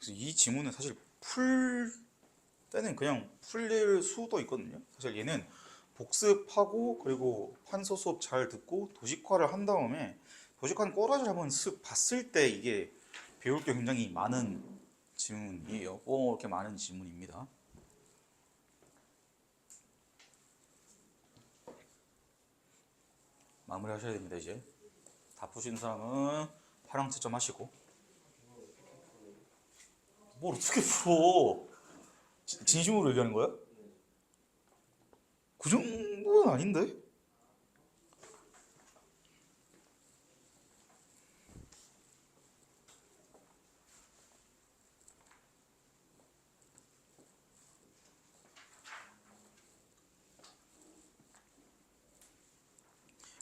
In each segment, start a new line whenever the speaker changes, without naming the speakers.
그래서 이 지문은 사실 풀 때는 그냥 풀릴 수도 있거든요. 사실 얘는 복습하고 그리고 환서 수업 잘 듣고 도식화를 한 다음에 도식화는 꼬라지를 한번 쓱 봤을 때 이게 배울 게 굉장히 많은 지문이에요. 이렇게 많은 지문입니다. 마무리 하셔야 됩니다. 이제 다 푸신 사람은 파랑 채점 하시고. 뭘 어떻게 풀어? 진심으로 얘기하는 거야? 그 정도는 아닌데?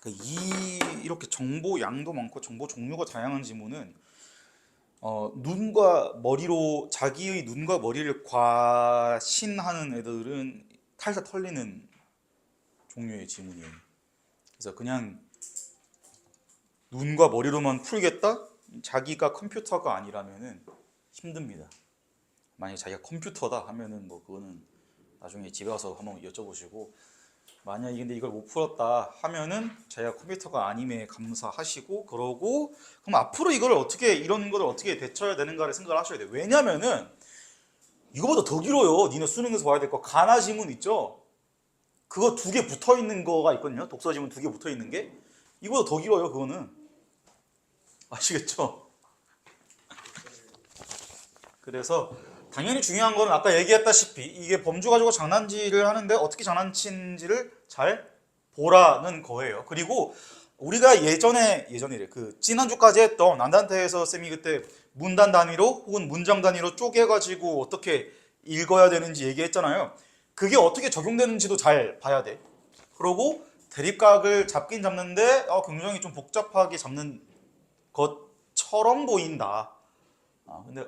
그러니까 이렇게 정보 양도 많고 정보 종류가 다양한 지문은 눈과 머리로 자기의 눈과 머리를 과신하는 애들은 탈탈 털리는 종류의 지문이에요. 그래서 그냥 눈과 머리로만 풀겠다? 자기가 컴퓨터가 아니라면은 힘듭니다. 만약에 자기가 컴퓨터다 하면은 뭐 그거는 나중에 집에 가서 한번 여쭤보시고, 만약에 근데 이걸 못 풀었다 하면은 자기가 컴퓨터가 아님에 감사하시고, 그러고 그럼 앞으로 이걸 어떻게, 이런 거를 어떻게 대처해야 되는가를 생각을 하셔야 돼요. 왜냐면은 이거보다 더 길어요. 니네 수능에서 봐야 될 거 가나 지문 있죠? 그거 2개 붙어 있는 거가 있거든요. 독서 지문 2개 붙어 있는 게. 이거보다 더 길어요. 그거는 아시겠죠? 그래서 당연히 중요한 거는 아까 얘기했다시피 이게 범주 가지고 장난질을 하는데 어떻게 장난친지를 잘 보라는 거예요. 그리고 우리가 예전이래, 그 지난주까지 했던 난단테에서 쌤이 그때 문단 단위로 혹은 문장 단위로 쪼개가지고 어떻게 읽어야 되는지 얘기했잖아요. 그게 어떻게 적용되는지도 잘 봐야 돼. 그리고 대립각을 잡긴 잡는데 굉장히 좀 복잡하게 잡는 것처럼 보인다. 근데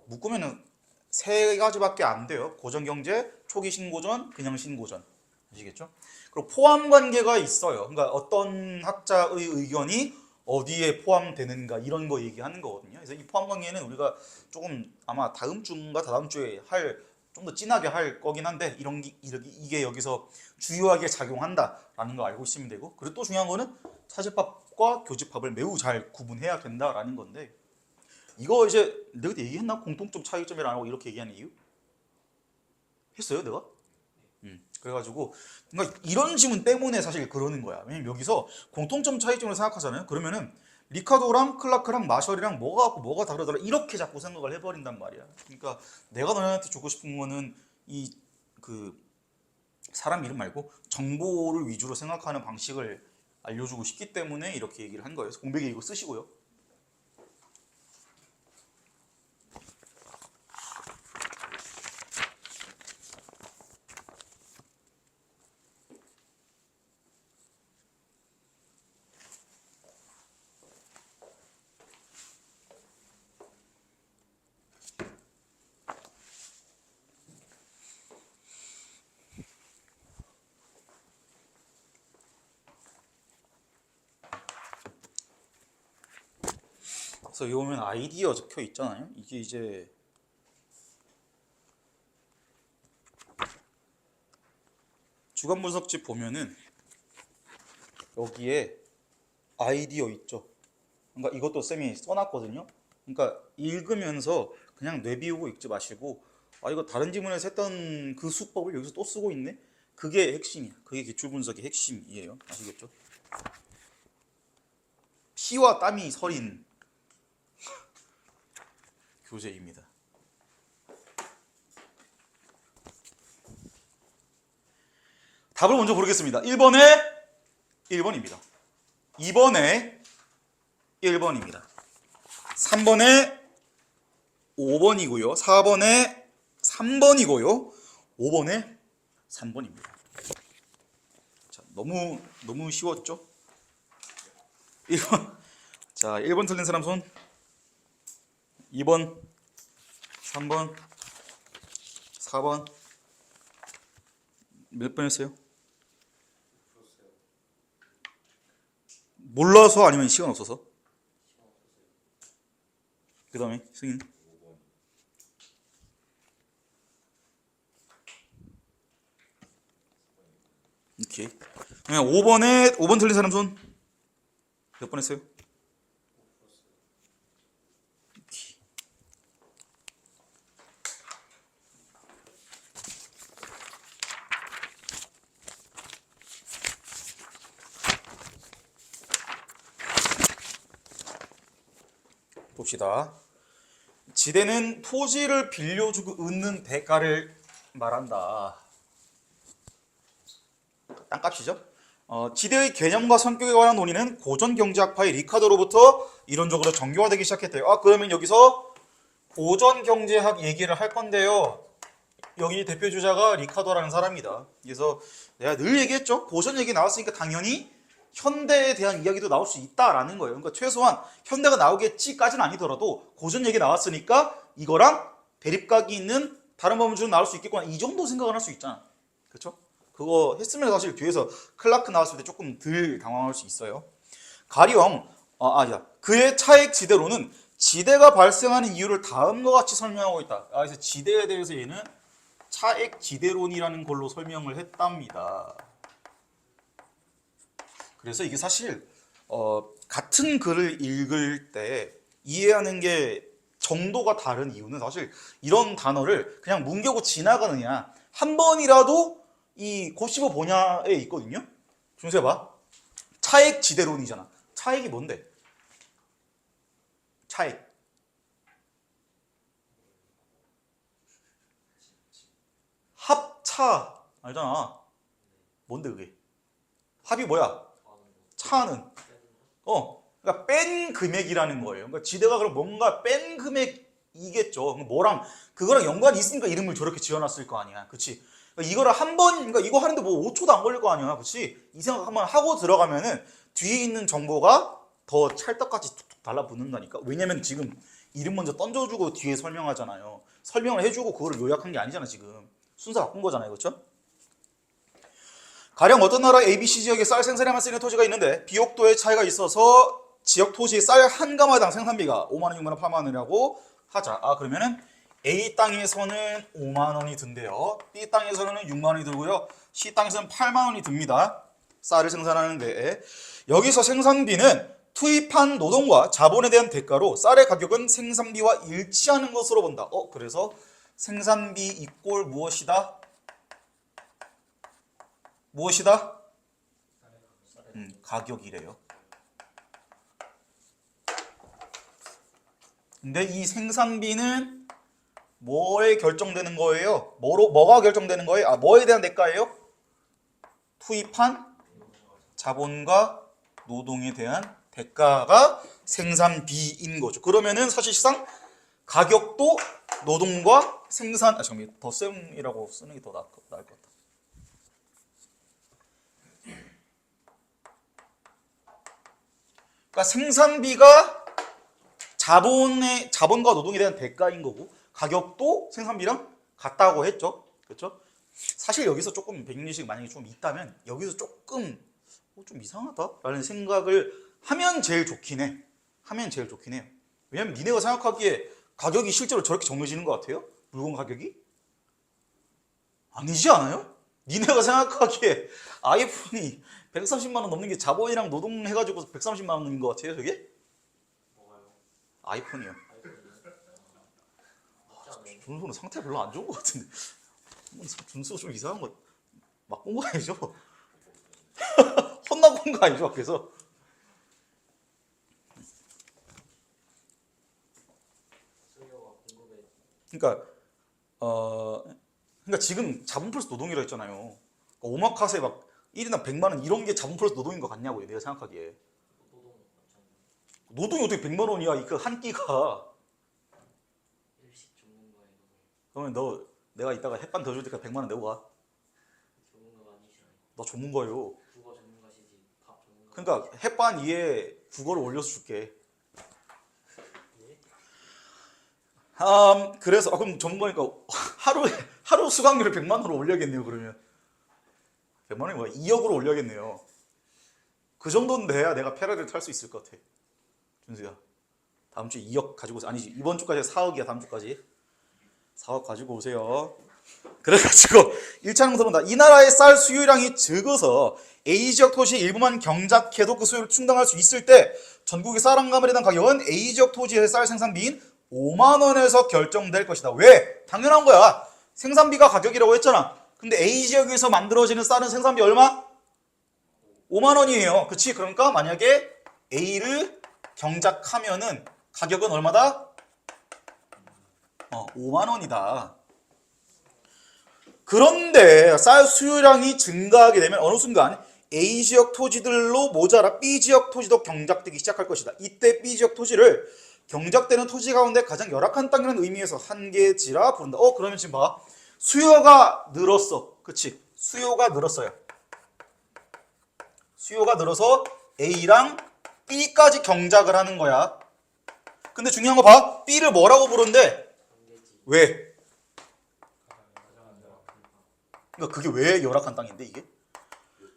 묶으면은 3가지밖에 안 돼요. 고전경제, 초기 신고전, 그냥 신고전. 아시겠죠? 그리고 포함 관계가 있어요. 그러니까 어떤 학자의 의견이 어디에 포함되는가 이런 거 얘기하는 거거든요. 그래서 이 포함 관계는 우리가 조금 아마 다음 주인가 다다음 주에 좀 더 진하게 할 거긴 한데, 이게 여기서 주요하게 작용한다라는 거 알고 있으면 되고, 그리고 또 중요한 거는 사제법과 교집합을 매우 잘 구분해야 된다라는 건데, 이거 이제 내가 그때 얘기했나? 공통점 차이점이라고 이렇게 얘기하는 이유? 했어요 내가? 그래가지고 그러니까 이런 지문 때문에 사실 그러는 거야. 왜냐면 여기서 공통점 차이점을 생각하잖아요. 그러면은 리카도랑 클라크랑 마셜이랑 뭐가 같고 뭐가 다르더라 이렇게 자꾸 생각을 해버린단 말이야. 그러니까 내가 너네한테 주고 싶은 거는 이 그 사람 이름 말고 정보를 위주로 생각하는 방식을 알려주고 싶기 때문에 이렇게 얘기를 한 거예요. 그래서 공백에 이거 쓰시고요. 그래서 여기 보면 아이디어 적혀 있잖아요. 이게 이제 주간 분석집 보면은 여기에 아이디어 있죠. 그러니까 이것도 쌤이 써놨거든요. 그러니까 읽으면서 그냥 내비우고 읽지 마시고, 이거 다른 지문에서 했던 그 수법을 여기서 또 쓰고 있네? 그게 핵심이야. 그게 기출 분석의 핵심이에요. 아시겠죠? 피와 땀이 서린 교재입니다. 답을 먼저 고르겠습니다. 1번에 1번입니다. 2번에 1번입니다. 3번에 5번이고요. 4번에 3번이고요. 5번에 3번입니다. 자, 너무 쉬웠죠? 1번. 자, 1번 틀린 사람 손. 2번, 3번, 4번. 몇 번 했어요? 몰라서 아니면 시간 없어서? 그 다음에 승인. 오케이. 그냥 5번 틀린 사람 손. 몇 번 했어요? 봅시다. 지대는 토지를 빌려주고 얻는 대가를 말한다. 땅값이죠. 지대의 개념과 성격에 관한 논의는 고전 경제학파의 리카도로부터 이론적으로 정교화되기 시작했대요. 그러면 여기서 고전 경제학 얘기를 할 건데요. 여기 대표 주자가 리카도라는 사람이다. 그래서 내가 늘 얘기했죠. 고전 얘기 나왔으니까 당연히 현대에 대한 이야기도 나올 수 있다라는 거예요. 그러니까 최소한 현대가 나오겠지까지는 아니더라도 고전 얘기 나왔으니까 이거랑 대립각이 있는 다른 범주는 나올 수 있겠구나. 이 정도 생각을 할 수 있잖아. 그렇죠? 그거 했으면 사실 뒤에서 클라크 나왔을 때 조금 덜 당황할 수 있어요. 가령 그의 차액 지대로는 지대가 발생하는 이유를 다음과 같이 설명하고 있다. 그래서 지대에 대해서 얘는 차액 지대론이라는 걸로 설명을 했답니다. 그래서 이게 사실 같은 글을 읽을 때 이해하는 게 정도가 다른 이유는 사실 이런 단어를 그냥 뭉개고 지나가느냐 한 번이라도 이 고시버 분야에 있거든요. 준수해 봐. 차액 지대론이잖아. 차액이 뭔데? 차액. 합차 알잖아. 뭔데 그게? 합이 뭐야? 차는 그러니까 뺀 금액이라는 거예요. 그러니까 지대가 그럼 뭔가 뺀 금액이겠죠. 뭐랑 그거랑 연관이 있으니까 이름을 저렇게 지어놨을 거 아니야. 그렇지? 그러니까 이거를 그러니까 이거 하는데 뭐 5초도 안 걸릴 거 아니야. 그렇지? 이 생각 한번 하고 들어가면은 뒤에 있는 정보가 더 찰떡같이 툭툭 달라붙는다니까. 왜냐면 지금 이름 먼저 던져주고 뒤에 설명하잖아요. 설명을 해주고 그거를 요약한 게 아니잖아. 지금 순서 바꾼 거잖아요. 그렇죠? 가령 어떤 나라 ABC 지역에 쌀 생산에만 쓰이는 토지가 있는데 비옥도의 차이가 있어서 지역 토지 쌀 한 가마당 생산비가 5만 원, 6만 원, 8만 원이라고 하자. 그러면은 A 땅에서는 5만 원이 든대요. B 땅에서는 6만 원이 들고요. C 땅에서는 8만 원이 듭니다. 쌀을 생산하는데 여기서 생산비는 투입한 노동과 자본에 대한 대가로 쌀의 가격은 생산비와 일치하는 것으로 본다. 그래서 생산비 이꼴 무엇이다? 무엇이다? 가격이래요. 근데 이 생산비는 뭐에 결정되는 거예요? 뭐가 결정되는 거예요? 뭐에 대한 대가예요? 투입한 자본과 노동에 대한 대가가 생산비인 거죠. 그러면은 사실상 가격도 노동과 생산 덧셈이라고 쓰는 게 더 나을 것 같다. 그러니까 생산비가 자본과 노동에 대한 대가인 거고 가격도 생산비랑 같다고 했죠. 그렇죠? 사실 여기서 조금 백윤식 만약에 좀 있다면 여기서 조금 좀 이상하다라는 생각을 하면 제일 좋긴 해. 왜냐면 니네가 생각하기에 가격이 실제로 저렇게 정해지는 것 같아요? 물건 가격이? 아니지 않아요? 니네가 생각하기에 아이폰이 130만 원 넘는 게 자본이랑 노동 해가지고 130만 원인 것 같아요, 저게? 아이폰이요. 준수는 상태 별로 안 좋은 것 같은데. 준수 좀 이상한 거 막 본 거 아니죠? 혼나고 온 거 아니죠, 앞에서? 그러니까 지금 자본 플러스 노동이라 했잖아요. 오마카세 막 1인당 100만 원 이런 게 자본 플러스 노동인 것 같냐고요, 내가 생각하기에. 노동이 어떻게 100만 원이야, 그 한 끼가. 그러면 내가 이따가 햇반 더 줄 테니까 100만 원 내고 가. 너 전문가요.
국어 전문가시지 밥 전문가.
그러니까 햇반 위에 국어를 올려서 줄게. 그래서 그럼 전문가니까 하루 수강료를 100만 원으로 올려야겠네요. 그러면 100만 원이 뭐야? 2억으로 올려야겠네요. 그 정도는 돼야 내가 패러디를 탈 수 있을 것 같아. 준수야, 다음 주에 2억 가지고 아니지, 이번 주까지 4억이야. 다음 주까지 4억 가지고 오세요. 그래가지고 1차 항목으로 이 나라의 쌀 수요량이 적어서 A 지역 토지 일부만 경작해도 그 수요를 충당할 수 있을 때 전국의 쌀 한 가마리당 가격은 A 지역 토지의 쌀 생산비인 5만 원에서 결정될 것이다. 왜? 당연한 거야. 생산비가 가격이라고 했잖아. 근데 A 지역에서 만들어지는 쌀은 생산비 얼마? 5만 원이에요. 그치? 그러니까 만약에 A를 경작하면은 가격은 얼마다? 5만 원이다. 그런데 쌀 수요량이 증가하게 되면 어느 순간 A 지역 토지들로 모자라 B 지역 토지도 경작되기 시작할 것이다. 이때 B 지역 토지를 경작되는 토지 가운데 가장 열악한 땅이라는 의미에서 한계지라 부른다. 그러면 지금 봐. 수요가 늘었어. 그치? 수요가 늘었어요. 수요가 늘어서 A랑 B까지 경작을 하는 거야. 근데 중요한 거 봐. B를 뭐라고 부른대? 왜? 그러니까 그게 왜 열악한 땅인데 이게?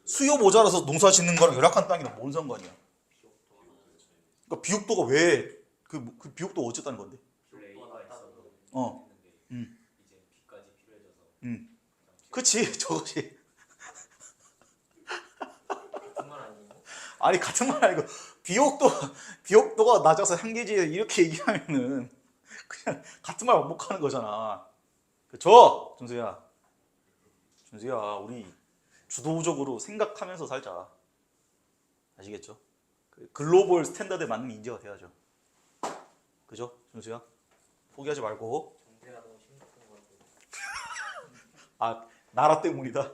수요 모자라서 농사 짓는 거랑 열악한 땅이랑 뭔 상관이야? 그러니까 비옥도가 왜 그 비옥도가 어쨌다는 건데? 어.
이제 B까지 필요해져서
그치 저것이
같은 말 아니고
아니 같은 말 아니고 비옥도가 낮아서 한계지에 이렇게 얘기하면은 그냥 같은 말 반복하는 거잖아. 그쵸? 준수야 우리 주도적으로 생각하면서 살자. 아시겠죠? 글로벌 스탠다드에 맞는 인재가 돼야죠. 그죠? 준수야? 포기하지 말고.
정세가 너무 심각한 것 같아요.
나라 때문이다.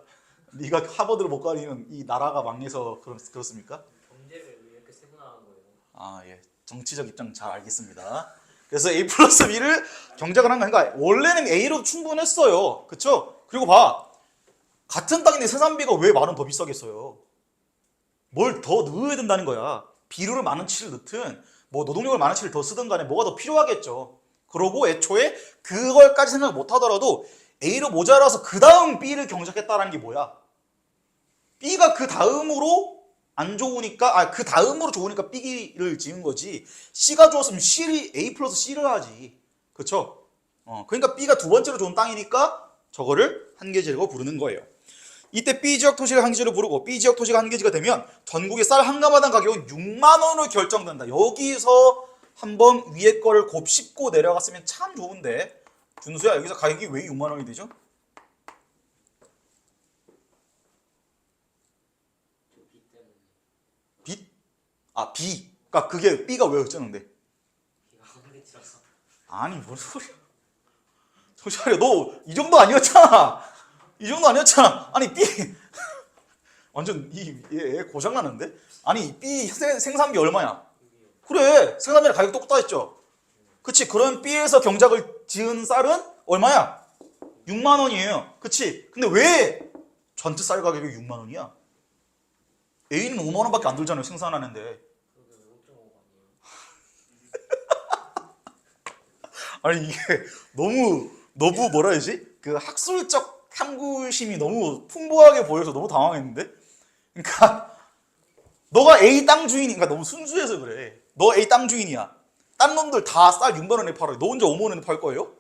네가 하버드를 못 가리는 이 나라가 망해서 그렇습니까?
경제를 왜 이렇게 세분화한 거예요?
예. 정치적 입장 잘 알겠습니다. 그래서 A 플러스 B를 경작을 한 거니까 원래는 A로 충분했어요. 그쵸? 그리고 봐. 같은 땅인데 생산비가 왜 만 원 더 비싸겠어요? 뭘 더 넣어야 된다는 거야. 비료를 만 원치를 넣든 뭐 노동력을 만 원치를 더 쓰든 간에 뭐가 더 필요하겠죠. 그러고 애초에 그걸까지 생각 못 하더라도 A로 모자라서 그 다음 B를 경작했다라는 게 뭐야? B가 그 다음으로 안 좋으니까 그 다음으로 좋으니까 B를 지은 거지. C가 좋았으면 A 플러스 C를 하지. 그쵸? 그러니까 B가 두 번째로 좋은 땅이니까 저거를 한계지라고 부르는 거예요. 이때 B 지역 토지가 한계지로 부르고 B 지역 토지가 한계지가 되면 전국의 쌀 한 가마당 가격은 6만 원으로 결정된다. 여기서 한번 위에 거를 곱씹고 내려갔으면 참 좋은데 준수야 여기서 가격이 왜 6만 원이 되죠?
저 B 때문에
B? B. 그러니까 그게 B가 왜 어쩌는데?
B가 한계치라서
아니 뭔 소리야? 정신 차려. 너 이 정도 아니었잖아. 이 정도 아니었잖아. 아니 B 완전 얘 고장 났는데? 아니 B 생산비 얼마야? 그래 생산비랑 가격 똑같았죠. 그치? 그럼 B에서 경작을 지은 쌀은 얼마야? 6만 원이에요. 그치? 근데 왜 전체 쌀 가격이 6만 원이야? A는 5만 원밖에 안 들잖아요 생산하는데.
그러게 5.5가 아니에요.
아니 이게 너무 뭐라 해야지? 그 학술적 탐구심이 너무 풍부하게 보여서 너무 당황했는데? 그러니까 너가 A 땅 주인이니까 너무 순수해서 그래. 너 A 땅 주인이야. 딴 놈들 다 쌀 6만 원에 팔아요. 너 혼자 5만 원에 팔 거예요?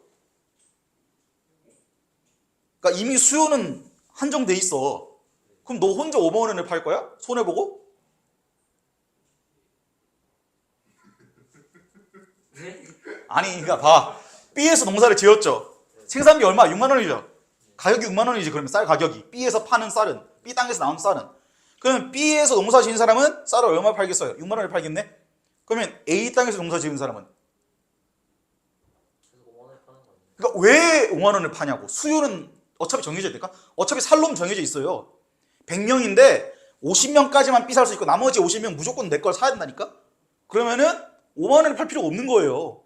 그러니까 이미 수요는 한정돼 있어. 그럼 너 혼자 5만 원에 팔 거야? 손해 보고?
네?
아니 그러니까 봐. B에서 농사를 지었죠. 생산비 얼마? 6만 원이죠. 가격이 6만 원이지. 그러면 쌀 가격이 B에서 파는 쌀은 B 땅에서 나온 쌀은 그러면 B에서 농사 지은 사람은 쌀을 얼마 팔겠어요? 6만 원에 팔겠네? 그러면 A 땅에서 농사 지은 사람은
계속 5만 원에 파는 거 아니에요?
그러니까 왜 5만 원을 파냐고. 수요는 어차피 정해져 있다니까. 어차피 살놈 정해져 있어요. 100명인데 50명까지만 B 살 수 있고 나머지 50명 무조건 내 걸 사야 된다니까. 그러면은 5만 원에 팔 필요가 없는 거예요.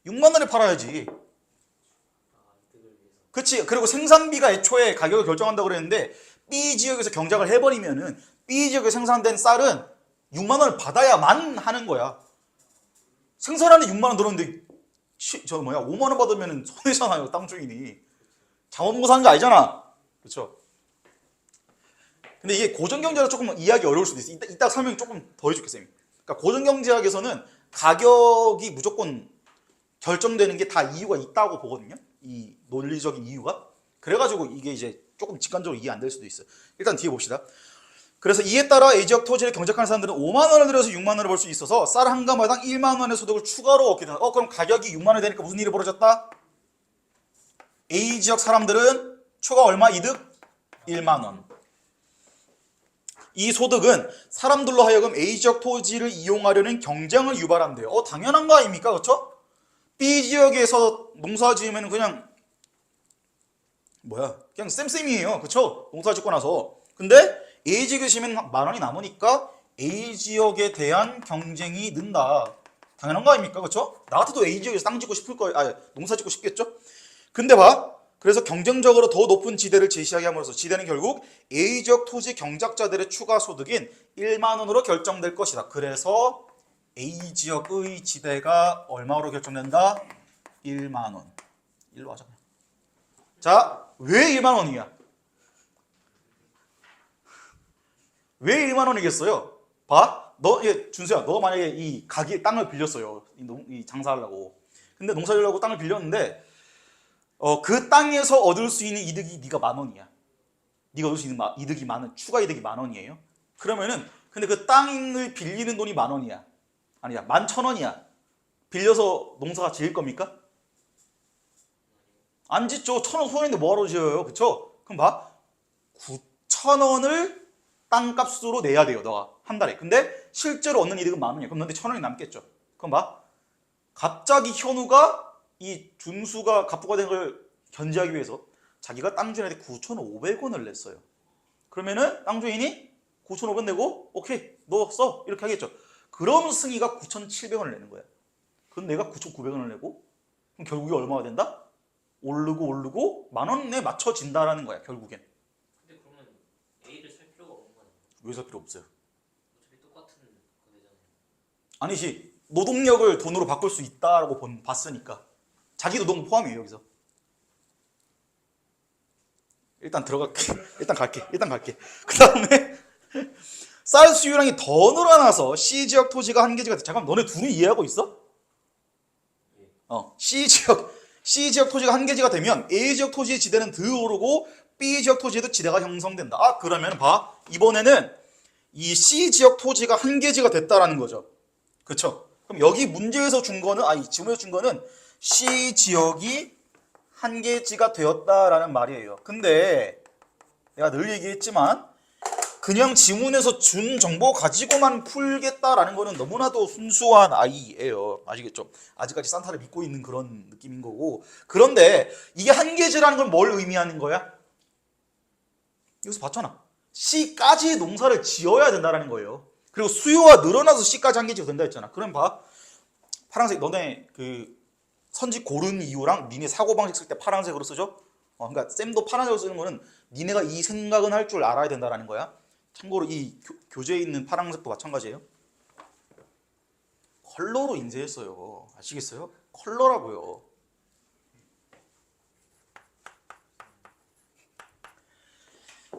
6만 원에 팔아야지.
이득을 위해서.
그치? 그리고 생산비가 애초에 가격을 결정한다고 그랬는데 B 지역에서 경작을 해버리면은 B 지역에 생산된 쌀은 6만 원을 받아야만 하는 거야. 생산하는 6만 원 들었는데 5만 원 받으면 손해잖아요. 땅 주인이. 자원봉사 하는 거 아니잖아. 그렇죠? 근데 이게 고전경제로 조금 이해하기 어려울 수도 있어. 이따 설명 조금 더 해줄게 쌤이. 그러니까 고전경제학에서는 가격이 무조건 결정되는 게 다 이유가 있다고 보거든요. 이 논리적인 이유가. 그래가지고 이게 이제 조금 직관적으로 이해 안 될 수도 있어요. 일단 뒤에 봅시다. 그래서 이에 따라 A지역 토지를 경작하는 사람들은 5만 원을 들여서 6만 원을 벌 수 있어서 쌀 한 가마당 1만 원의 소득을 추가로 얻게 된다. 그럼 가격이 6만 원이 되니까 무슨 일이 벌어졌다? A지역 사람들은 추가 얼마 이득? 1만 원. 이 소득은 사람들로 하여금 A지역 토지를 이용하려는 경쟁을 유발한대요. 당연한 거 아닙니까? 그렇죠? B지역에서 농사 지으면 그냥 그냥 쌤쌤이에요. 그렇죠? 농사 짓고 나서. 근데 A지역에 지면 만 원이 남으니까 A지역에 대한 경쟁이 는다. 당연한 거 아닙니까? 그렇죠? 나 같아도 A지역에서 땅 짓고 싶을 거예요. 농사 짓고 싶겠죠? 근데 그래서 경쟁적으로 더 높은 지대를 제시하게 함으로써 지대는 결국 A지역 토지 경작자들의 추가 소득인 1만 원으로 결정될 것이다. 그래서 A지역의 지대가 얼마로 결정된다? 1만 원. 일로 하자. 자, 왜 1만 원이야? 왜 1만 원이겠어요? 준수야, 너 만약에 이 가게 땅을 빌렸어요. 이 장사하려고. 근데 농사 지으려고 땅을 빌렸는데 그 땅에서 얻을 수 있는 이득이 네가 만 원이야. 네가 얻을 수 있는 이득이 추가 이득이 만 원이에요. 그러면은 근데 그 땅을 빌리는 돈이 만 원이야. 아니야, 11,000원이야. 빌려서 농사가 지을 겁니까? 안 짓죠. 1,000원 소원인데 뭐하러 지어요? 그쵸? 그럼 9,000원을 땅값으로 내야 돼요, 너가 한 달에. 근데 실제로 얻는 이득은 만 원이야. 그럼 너한테 1,000원이 남겠죠. 그럼 갑자기 현우가 이 준수가 갑부가 된 걸 견제하기 위해서 자기가 땅 주인한테 9,500원을 냈어요. 그러면은 땅 주인이 9,500원 내고 오케이 너 써 이렇게 하겠죠. 그럼 승희가 9,700원을 내는 거야. 그럼 내가 9,900원을 내고 그럼 결국에 얼마가 된다? 오르고 만 원에 맞춰진다라는 거야 결국엔.
근데 그러면 A를 살 필요가 없는 거 아니야?
왜 살 필요 없어요?
어차피 똑같은 거잖아요.
아니지, 노동력을 돈으로 바꿀 수 있다라고 봤으니까. 자기 노동 포함이에요 여기서. 일단 들어갈게. 일단 갈게. 그 다음에 쌀 수요량이 더 늘어나서 C지역 토지가 한계지가 잠깐만, 너네 둘이 이해하고 있어? C지역 토지가 한계지가 되면 A지역 토지의 지대는 더 오르고 B지역 토지에도 지대가 형성된다. 그러면 이번에는 이 C지역 토지가 한계지가 됐다라는 거죠. 그쵸? 그럼 여기 문제에서 준 거는 이 지문에서 준 거는 C지역이 한계지가 되었다라는 말이에요. 근데 내가 늘 얘기했지만 그냥 지문에서 준 정보 가지고만 풀겠다라는 거는 너무나도 순수한 아이예요. 아시겠죠? 아직까지 산타를 믿고 있는 그런 느낌인 거고. 그런데 이게 한계지라는 건 뭘 의미하는 거야? 여기서 봤잖아. C까지 농사를 지어야 된다는 거예요. 그리고 수요가 늘어나서 C까지 한계지가 된다 했잖아. 그럼 파란색, 너네 선지 고른 이유랑 니네 사고방식 쓸 때 파란색으로 쓰죠? 그러니까 쌤도 파란색으로 쓰는 거는 니네가 이 생각은 할 줄 알아야 된다는 거야. 참고로 이 교재에 있는 파란색도 마찬가지예요. 컬러로 인쇄했어요. 아시겠어요? 컬러라고요.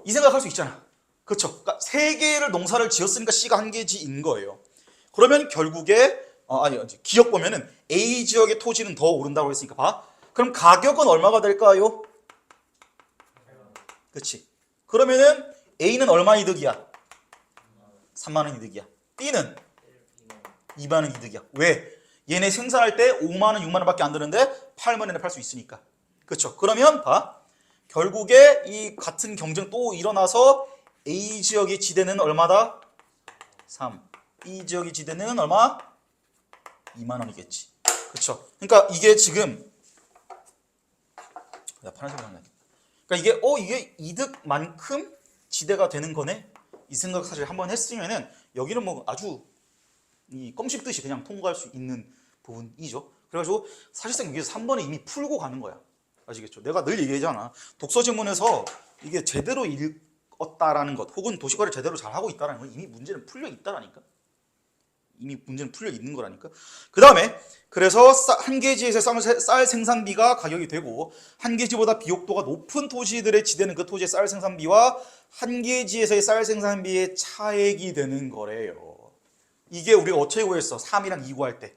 이 생각할 수 있잖아. 그렇죠? 그러니까 3개를 농사를 지었으니까 C가 한계지인 거예요. 그러면 결국에 기억 보면은 A 지역의 토지는 더 오른다고 했으니까 그럼 가격은 얼마가 될까요? 그렇지. 그러면은 A는 얼마 이득이야? 3만 원 이득이야. B는 2만 원 이득이야. 왜? 얘네 생산할 때 5만 원, 6만 원밖에 안 드는데 8만 원에 팔 수 있으니까. 그렇죠? 그러면 결국에 이 같은 경쟁 또 일어나서 A 지역의 지대는 얼마다? 3. B 지역의 지대는 얼마? 2만 원이겠지. 그렇죠? 그러니까 이게 지금 파란색 하나. 그러니까 이게 이득만큼 지대가 되는 거네. 이 생각 사실 한번 했으면은 여기는 아주 껌 씹듯이 그냥 통과할 수 있는 부분이죠. 그래가지고 사실상 여기서 3번에 이미 풀고 가는 거야. 아시겠죠? 내가 늘 얘기하잖아. 독서 지문에서 이게 제대로 읽었다라는 것, 혹은 도시과를 제대로 잘 하고 있다라는 건 이미 문제는 풀려 있다라니까. 이미 문제는 풀려 있는 거라니까. 그 다음에 그래서 한계지에서 쌀 생산비가 가격이 되고 한계지보다 비옥도가 높은 토지들의 지대는 그 토지의 쌀 생산비와 한계지에서의 쌀 생산비의 차액이 되는 거래요. 이게 우리가 어떻게 구했어? 3이랑 2 구할 때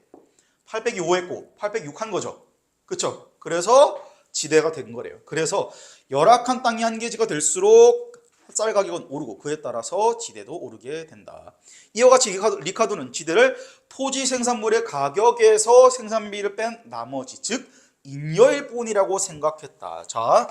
8 빼기 5 했고 8 빼기 6 한 거죠. 그쵸? 그래서 지대가 된 거래요. 그래서 열악한 땅이 한계지가 될수록 쌀 가격은 오르고 그에 따라서 지대도 오르게 된다. 이와 같이 리카도는 지대를 토지 생산물의 가격에서 생산비를 뺀 나머지, 즉 잉여일 뿐이라고 생각했다. 자,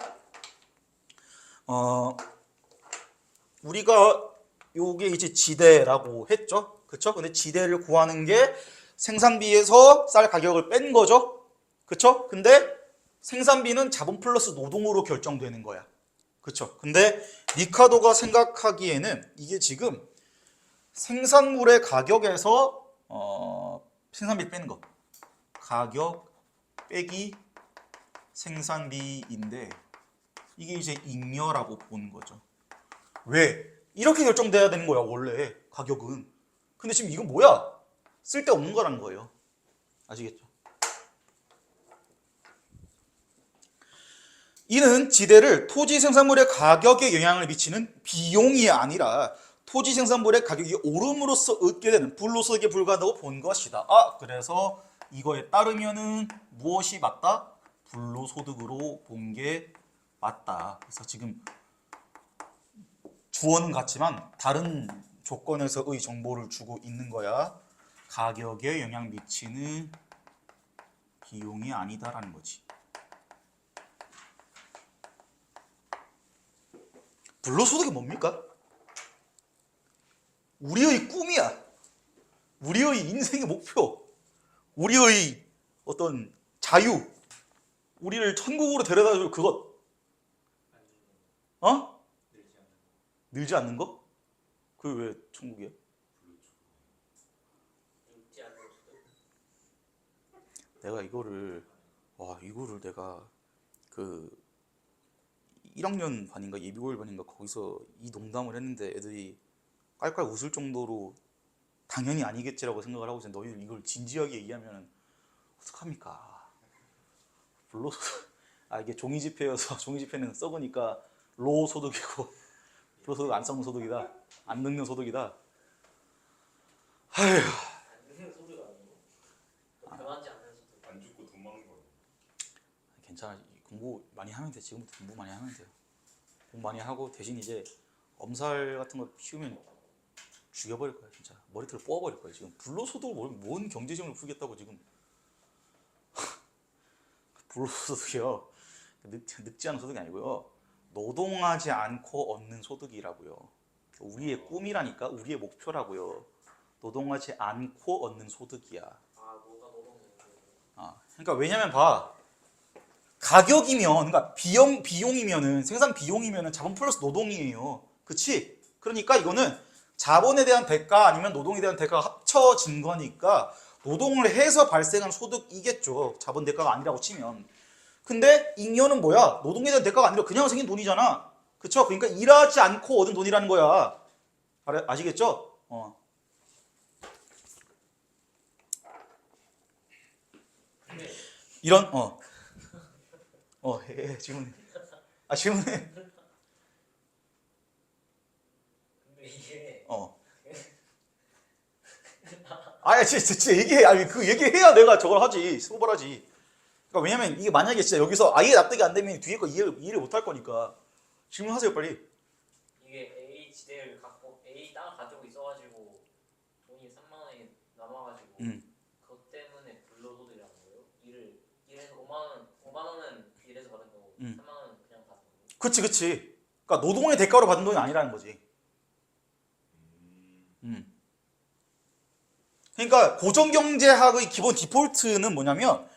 우리가 요게 이제 지대라고 했죠. 그쵸? 근데 지대를 구하는 게 생산비에서 쌀 가격을 뺀 거죠. 그쵸? 근데 생산비는 자본 플러스 노동으로 결정되는 거야. 그쵸? 근데 리카도가 생각하기에는 이게 지금 생산물의 가격에서 생산비 빼는 거. 가격 빼기 생산비인데 이게 이제 잉여라고 보는 거죠. 왜? 이렇게 결정돼야 되는 거야, 원래 가격은. 근데 지금 이건 뭐야? 쓸데없는 거란 거예요. 아시겠죠? 이는 지대를 토지 생산물의 가격에 영향을 미치는 비용이 아니라 토지 생산물의 가격이 오름으로써 얻게 되는 불로소득에 불과하다고 본 것이다. 그래서 이거에 따르면은 무엇이 맞다? 불로소득으로 본 게 맞다. 그래서 지금 주어는 같지만 다른 조건에서의 정보를 주고 있는 거야. 가격에 영향 미치는 비용이 아니다라는 거지. 불로소득이 뭡니까? 우리의 꿈이야. 우리의 인생의 목표. 우리의 어떤 자유. 우리를 천국으로 데려다 줄 그것. 늘지 않는 거? 그게 왜 천국이야? 내가 이거를 내가 그 1학년 반인가 예비고일 반인가 거기서 이 농담을 했는데 애들이 깔깔 웃을 정도로 당연히 아니겠지라고 생각을 하고 있는데 너희들 이걸 진지하게 얘기하면 어떡합니까? 불로소득 이게 종이지폐여서 종이지폐는 썩으니까 로소득이고 불로소득 안 썩는 소득이다. 안 늙는 소득이다. 아휴.
안 늙는 소득 아니고 변하지 않는 소득.
안 죽고 돈 많은 거.
괜찮아. 공부 많이 하면 돼. 지금부터 공부 많이 하면 돼요. 공부 많이 하고 대신 이제 엄살 같은 거 피우면 죽여버릴 거야. 진짜 머리털을 뽑아버릴 거야. 지금 불로소득을 뭔 경제지원을 풀겠다고 지금. 불로소득이요. 늙지 않은 소득이 아니고요. 노동하지 않고 얻는 소득이라고요. 우리의 꿈이라니까. 우리의 목표라고요. 노동하지 않고 얻는 소득이야.
뭐가 노동이에요?
그러니까 왜냐면 봐. 가격이면 그러니까 비용이면은 생산 비용이면은 자본 플러스 노동이에요. 그치? 그러니까 이거는 자본에 대한 대가 아니면 노동에 대한 대가가 합쳐진 거니까 노동을 해서 발생한 소득이겠죠. 자본 대가가 아니라고 치면. 근데 잉여는 뭐야? 노동에 대한 대가가 아니라 그냥 생긴 돈이잖아. 그쵸? 그러니까 일하지 않고 얻은 돈이라는 거야. 아시겠죠?
근데
이런 질문해. 질문해.
근데 이게
진짜 얘기해. 그 얘기해야 내가 저걸 하지. 수업을하지. 그러니까 왜냐면 이게 만약에 진짜 여기서 아예 납득이 안 되면 뒤에 거 이해를 못 할 거니까. 질문하세요, 빨리.
이게 A 지대를 갖고 A 땅을 가지고 있어가지고 돈이 3만 원이 남아가지고 그것 때문에 불로소득이라는 거예요? 일해서 5만 원은 일해서 받은 거고 3만 원은 그냥 받은 거고.
그치. 그러니까 노동의 대가로 받은 돈이 아니라는 거지. 그러니까 고정경제학의 기본 디폴트는 뭐냐면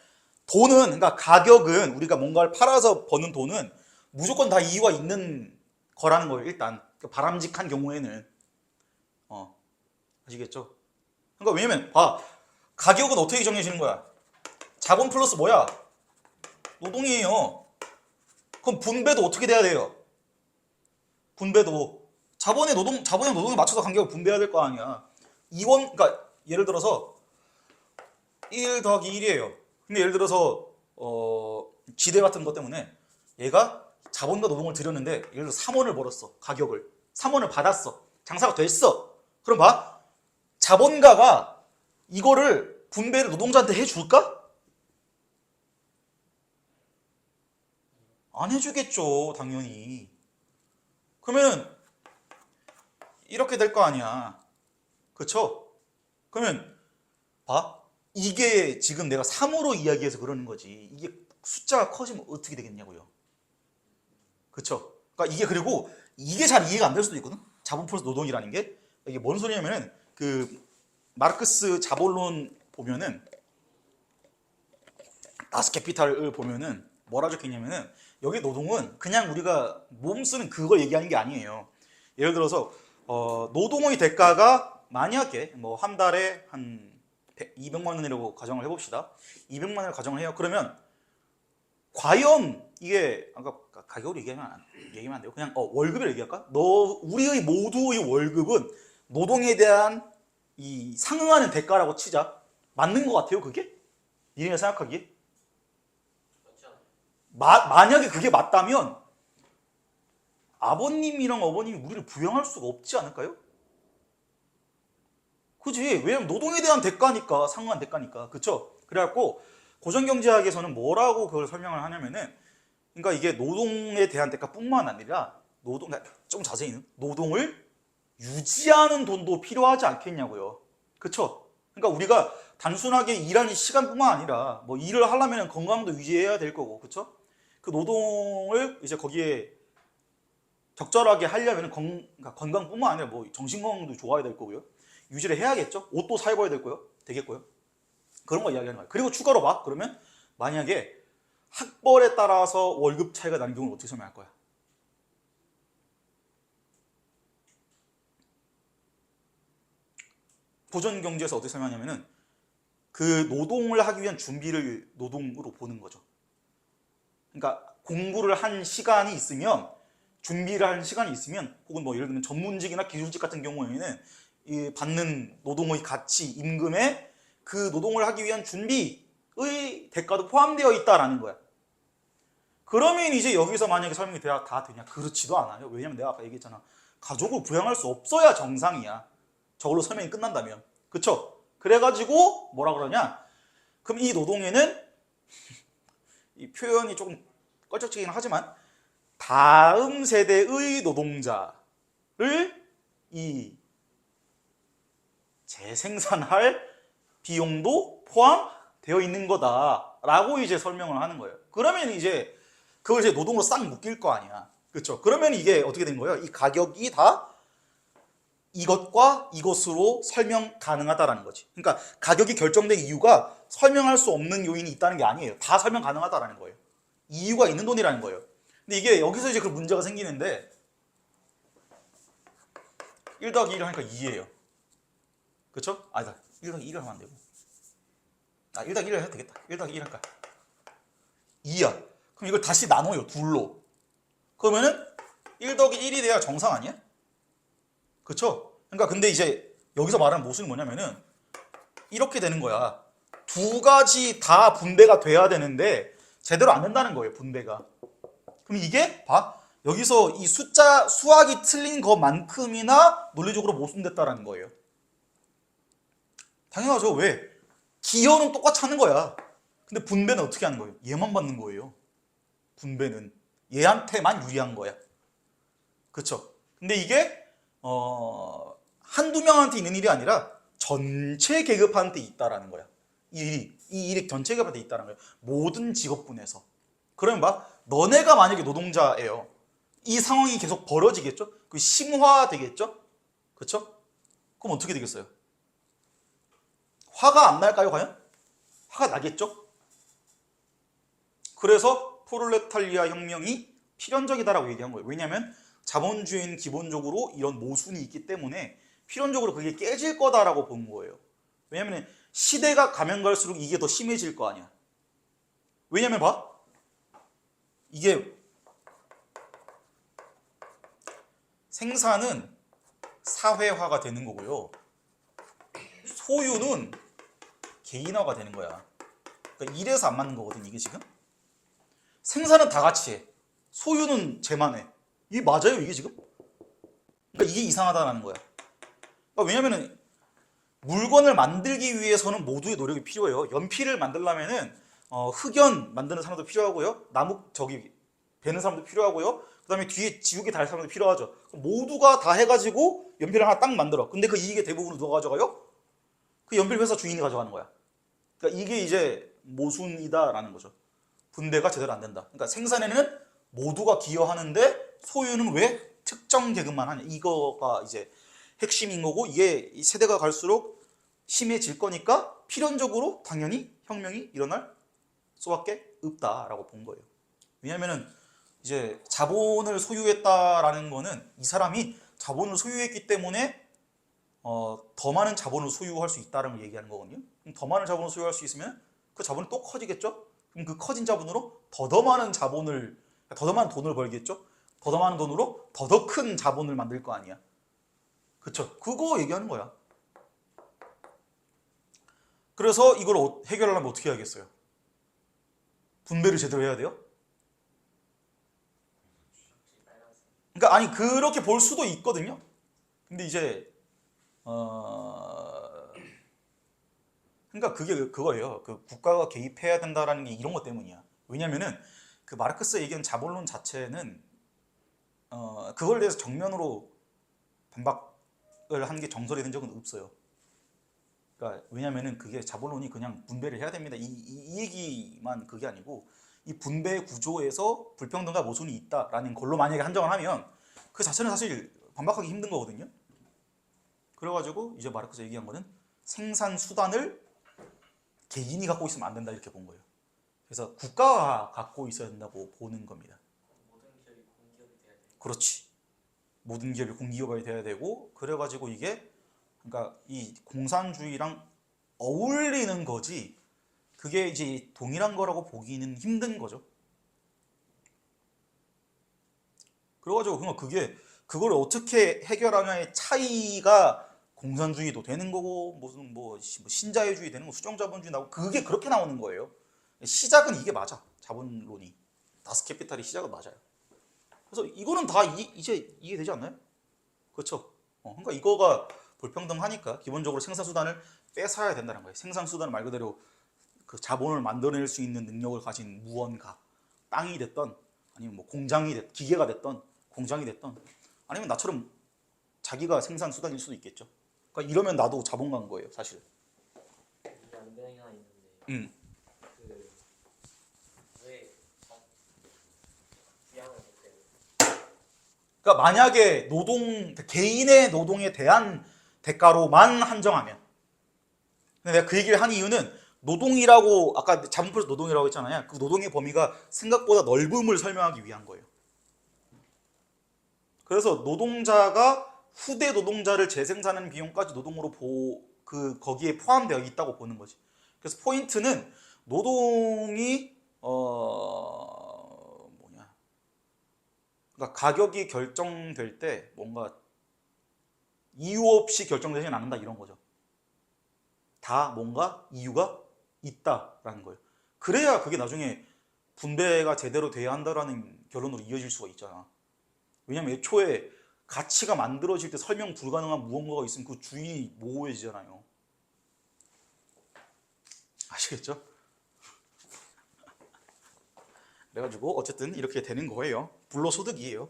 돈은 그러니까 가격은 우리가 뭔가를 팔아서 버는 돈은 무조건 다 이유가 있는 거라는 거예요. 일단 바람직한 경우에는 아시겠죠? 그러니까 왜냐면 봐 가격은 어떻게 정해지는 거야? 자본 플러스 뭐야? 노동이에요. 그럼 분배도 어떻게 돼야 돼요? 분배도 자본의 노동에 맞춰서 간격을 분배해야 될 거 아니야. 그러니까 예를 들어서 1 더하기 1이에요. 근데 예를 들어서 지대 같은 것 때문에 얘가 자본과 노동을 들였는데 예를 들어 3원을 벌었어. 가격을 3원을 받았어. 장사가 됐어. 그럼 봐 자본가가 이거를 분배를 노동자한테 해줄까? 안 해주겠죠, 당연히. 그러면 이렇게 될 거 아니야. 그쵸? 그러면 봐. 이게 지금 내가 3으로 이야기해서 그러는 거지. 이게 숫자가 커지면 어떻게 되겠냐고요. 그쵸? 그러니까 이게 그리고 이게 잘 이해가 안 될 수도 있거든. 자본 플러스 노동이라는 게 이게 뭔 소리냐면은 그 마르크스 자본론 보면은 다스캐피탈을 보면은 뭐라 적혀있냐면은 여기 노동은 그냥 우리가 몸 쓰는 그거 얘기하는 게 아니에요. 예를 들어서 노동의 대가가 만약에 뭐 한 달에 한 200만 원이라고 가정을 해봅시다. 200만 원을 가정을 해요. 그러면 과연 이게 아까 가격으로 얘기하면 안 돼요. 그냥 월급을 얘기할까? 우리의 모두의 월급은 노동에 대한 이 상응하는 대가라고 치자. 맞는 것 같아요, 그게? 니네가 생각하기에?
그렇지 않아요?
만약에 그게 맞다면 아버님이랑 어머님이 우리를 부양할 수가 없지 않을까요? 그지? 왜냐면 노동에 대한 대가니까, 상응한 대가니까. 그쵸? 그래갖고 고전경제학에서는 뭐라고 그걸 설명을 하냐면은 그러니까 이게 노동에 대한 대가뿐만 아니라 좀 자세히는 노동을 유지하는 돈도 필요하지 않겠냐고요. 그쵸? 그러니까 우리가 단순하게 일하는 시간뿐만 아니라 뭐 일을 하려면 건강도 유지해야 될 거고, 그쵸? 그 노동을 이제 거기에 적절하게 하려면 그러니까 건강뿐만 아니라 뭐 정신 건강도 좋아야 될 거고요. 유지를 해야겠죠? 옷도 사 입어야 될 거요. 되겠고요. 그런 거 이야기하는 거예요. 그리고 추가로 봐. 그러면 만약에 학벌에 따라서 월급 차이가 나는 경우는 어떻게 설명할 거야? 고전 경제에서 어떻게 설명하냐면은 그 노동을 하기 위한 준비를 노동으로 보는 거죠. 그러니까 공부를 한 시간이 있으면 준비를 한 시간이 있으면 혹은 뭐 예를 들면 전문직이나 기술직 같은 경우에는 이 받는 노동의 가치, 임금에 그 노동을 하기 위한 준비의 대가도 포함되어 있다라는 거야. 그러면 이제 여기서 만약에 설명이 다 되냐? 그렇지도 않아요. 왜냐면 내가 아까 얘기했잖아. 가족을 부양할 수 없어야 정상이야. 저걸로 설명이 끝난다면. 그쵸? 그래가지고 뭐라 그러냐? 그럼 이 노동에는 이 표현이 조금 껄쩍지긴 하지만 다음 세대의 노동자를 이 재생산할 비용도 포함되어 있는 거다라고 이제 설명을 하는 거예요. 그러면 이제 그걸 이제 노동으로 싹 묶일 거 아니야. 그렇죠? 그러면 이게 어떻게 된 거예요? 이 가격이 다 이것과 이것으로 설명 가능하다라는 거지. 그러니까 가격이 결정된 이유가 설명할 수 없는 요인이 있다는 게 아니에요. 다 설명 가능하다라는 거예요. 이유가 있는 돈이라는 거예요. 근데 이게 여기서 이제 그 문제가 생기는데 1 더하기 1을 하니까 2예요. 그쵸? 아니다. 1 더하기 1을 하면 안 되고 1 더하기 1을 해도 되겠다. 1 더하기 1 할까? 2야. 그럼 이걸 다시 나눠요. 둘로. 그러면은 1 더하기 1이 돼야 정상 아니야? 그쵸? 그러니까 근데 이제 여기서 말하는 모순이 뭐냐면은 이렇게 되는 거야. 두 가지 다 분배가 돼야 되는데 제대로 안 된다는 거예요. 분배가. 그럼 이게 봐. 여기서 이 숫자 수학이 틀린 것만큼이나 논리적으로 모순됐다라는 거예요. 당연하죠. 왜? 기여는 똑같이 하는 거야. 근데 분배는 어떻게 하는 거예요? 얘만 받는 거예요. 분배는 얘한테만 유리한 거야. 그쵸? 근데 이게 한두 명한테 있는 일이 아니라 전체 계급한테 있다라는 거야. 이 일이 전체 계급한테 있다는 거야. 모든 직업군에서. 그러면 봐. 너네가 만약에 노동자예요. 이 상황이 계속 벌어지겠죠? 그 심화되겠죠? 그쵸? 그럼 어떻게 되겠어요? 화가 안 날까요, 과연? 화가 나겠죠? 그래서 프롤레타리아 혁명이 필연적이다라고 얘기한 거예요. 왜냐하면 자본주의는 기본적으로 이런 모순이 있기 때문에 필연적으로 그게 깨질 거다라고 본 거예요. 왜냐하면 시대가 가면 갈수록 이게 더 심해질 거 아니야. 왜냐면 봐. 이게 생산은 사회화가 되는 거고요. 소유는 개인화가 되는 거야. 그러니까 이래서 안 맞는 거거든, 이게 지금. 생산은 다 같이 해. 소유는 쟤만 해. 이게 맞아요, 이게 지금? 그러니까 이게 이상하다는 거야. 그러니까 왜냐면은 물건을 만들기 위해서는 모두의 노력이 필요해요. 연필을 만들려면은 흑연 만드는 사람도 필요하고요. 베는 사람도 필요하고요. 그다음에 뒤에 지우개 달 사람도 필요하죠. 모두가 다 해가지고 연필을 하나 딱 만들어. 근데 그 이익의 대부분을 누가 가져가요? 그 연필 회사 주인이 가져가는 거야. 그러니까 이게 이제 모순이다라는 거죠. 분배가 제대로 안 된다. 그러니까 생산에는 모두가 기여하는데 소유는 왜 특정 계급만 하냐. 이거가 이제 핵심인 거고, 이게 이 세대가 갈수록 심해질 거니까 필연적으로 당연히 혁명이 일어날 수밖에 없다라고 본 거예요. 왜냐면은 이제 자본을 소유했다라는 거는 이 사람이 자본을 소유했기 때문에 더 많은 자본을 소유할 수 있다는 걸 얘기하는 거거든요. 그럼 더 많은 자본을 소유할 수 있으면 그 자본이 또 커지겠죠? 그럼 그 커진 자본으로 더 많은 자본을, 더 많은 돈을 벌겠죠? 더 많은 돈으로 더 큰 자본을 만들 거 아니야. 그쵸? 그거 얘기하는 거야. 그래서 이걸 해결하려면 어떻게 해야겠어요? 분배를 제대로 해야 돼요? 그러니까 아니 그렇게 볼 수도 있거든요. 근데 이제 그러니까 그게 그거예요. 그 국가가 개입해야 된다라는 게 이런 것 때문이야. 왜냐면은 그 마르크스 얘기한 자본론 자체는 그걸 대해서 정면으로 반박을 한 게 정설이 된 적은 없어요. 그러니까 왜냐면은 그게 자본론이 그냥 분배를 해야 됩니다. 이 얘기만 그게 아니고 이 분배 구조에서 불평등과 모순이 있다라는 걸로 만약에 한정을 하면 그 자체는 사실 반박하기 힘든 거거든요. 그래가지고 이제 마르크스 얘기한 거는 생산 수단을 개인이 갖고 있으면 안 된다 이렇게 본 거예요. 그래서 국가가 갖고 있어야 된다고 보는 겁니다.
모든 기업이 공기업이 돼야 돼.
그렇지. 모든 기업이 공기업이 돼야 되고, 그래가지고 이게 그러니까 이 공산주의랑 어울리는 거지 그게 이제 동일한 거라고 보기는 힘든 거죠. 그래가지고 그걸 어떻게 해결하냐의 차이가 공산주의도 되는 거고 무슨 뭐 신자유주의 되는 거, 수정자본주의 나오고 그게 그렇게 나오는 거예요. 시작은 이게 맞아. 자본론이 다스캐피탈이 시작은 맞아요. 그래서 이거는 다 이제 이해되지 않나요? 그렇죠. 그러니까 이거가 불평등하니까 기본적으로 생산수단을 뺏어야 된다는 거예요. 생산수단은 말 그대로 그 자본을 만들어낼 수 있는 능력을 가진 무언가, 땅이 됐던 아니면 뭐 기계가 됐던 공장이 됐던 아니면 나처럼 자기가 생산수단일 수도 있겠죠. 그러니까 이러면 나도 자본가인 거예요, 사실.
이게 안 되는 게 하나 있는데 그왜 부양을 못해요?
그러니까 만약에 개인의 노동에 대한 대가로만 한정하면, 근데 내가 그 얘기를 한 이유는 노동이라고 아까 자본표에서 노동이라고 했잖아요. 그 노동의 범위가 생각보다 넓음을 설명하기 위한 거예요. 그래서 노동자가 후대 노동자를 재생산하는 비용까지 노동으로 거기에 포함되어 있다고 보는 거지. 그래서 포인트는 노동이 그러니까 가격이 결정될 때 뭔가 이유 없이 결정되지는 않는다 이런 거죠. 다 뭔가 이유가 있다라는 거예요. 그래야 그게 나중에 분배가 제대로 돼야 한다라는 결론으로 이어질 수가 있잖아. 왜냐면 애초에 가치가 만들어질 때 설명 불가능한 무언가가 있으면 그 주인이 모호해지잖아요. 아시겠죠? 그래가지고 어쨌든 이렇게 되는 거예요. 불로소득이에요.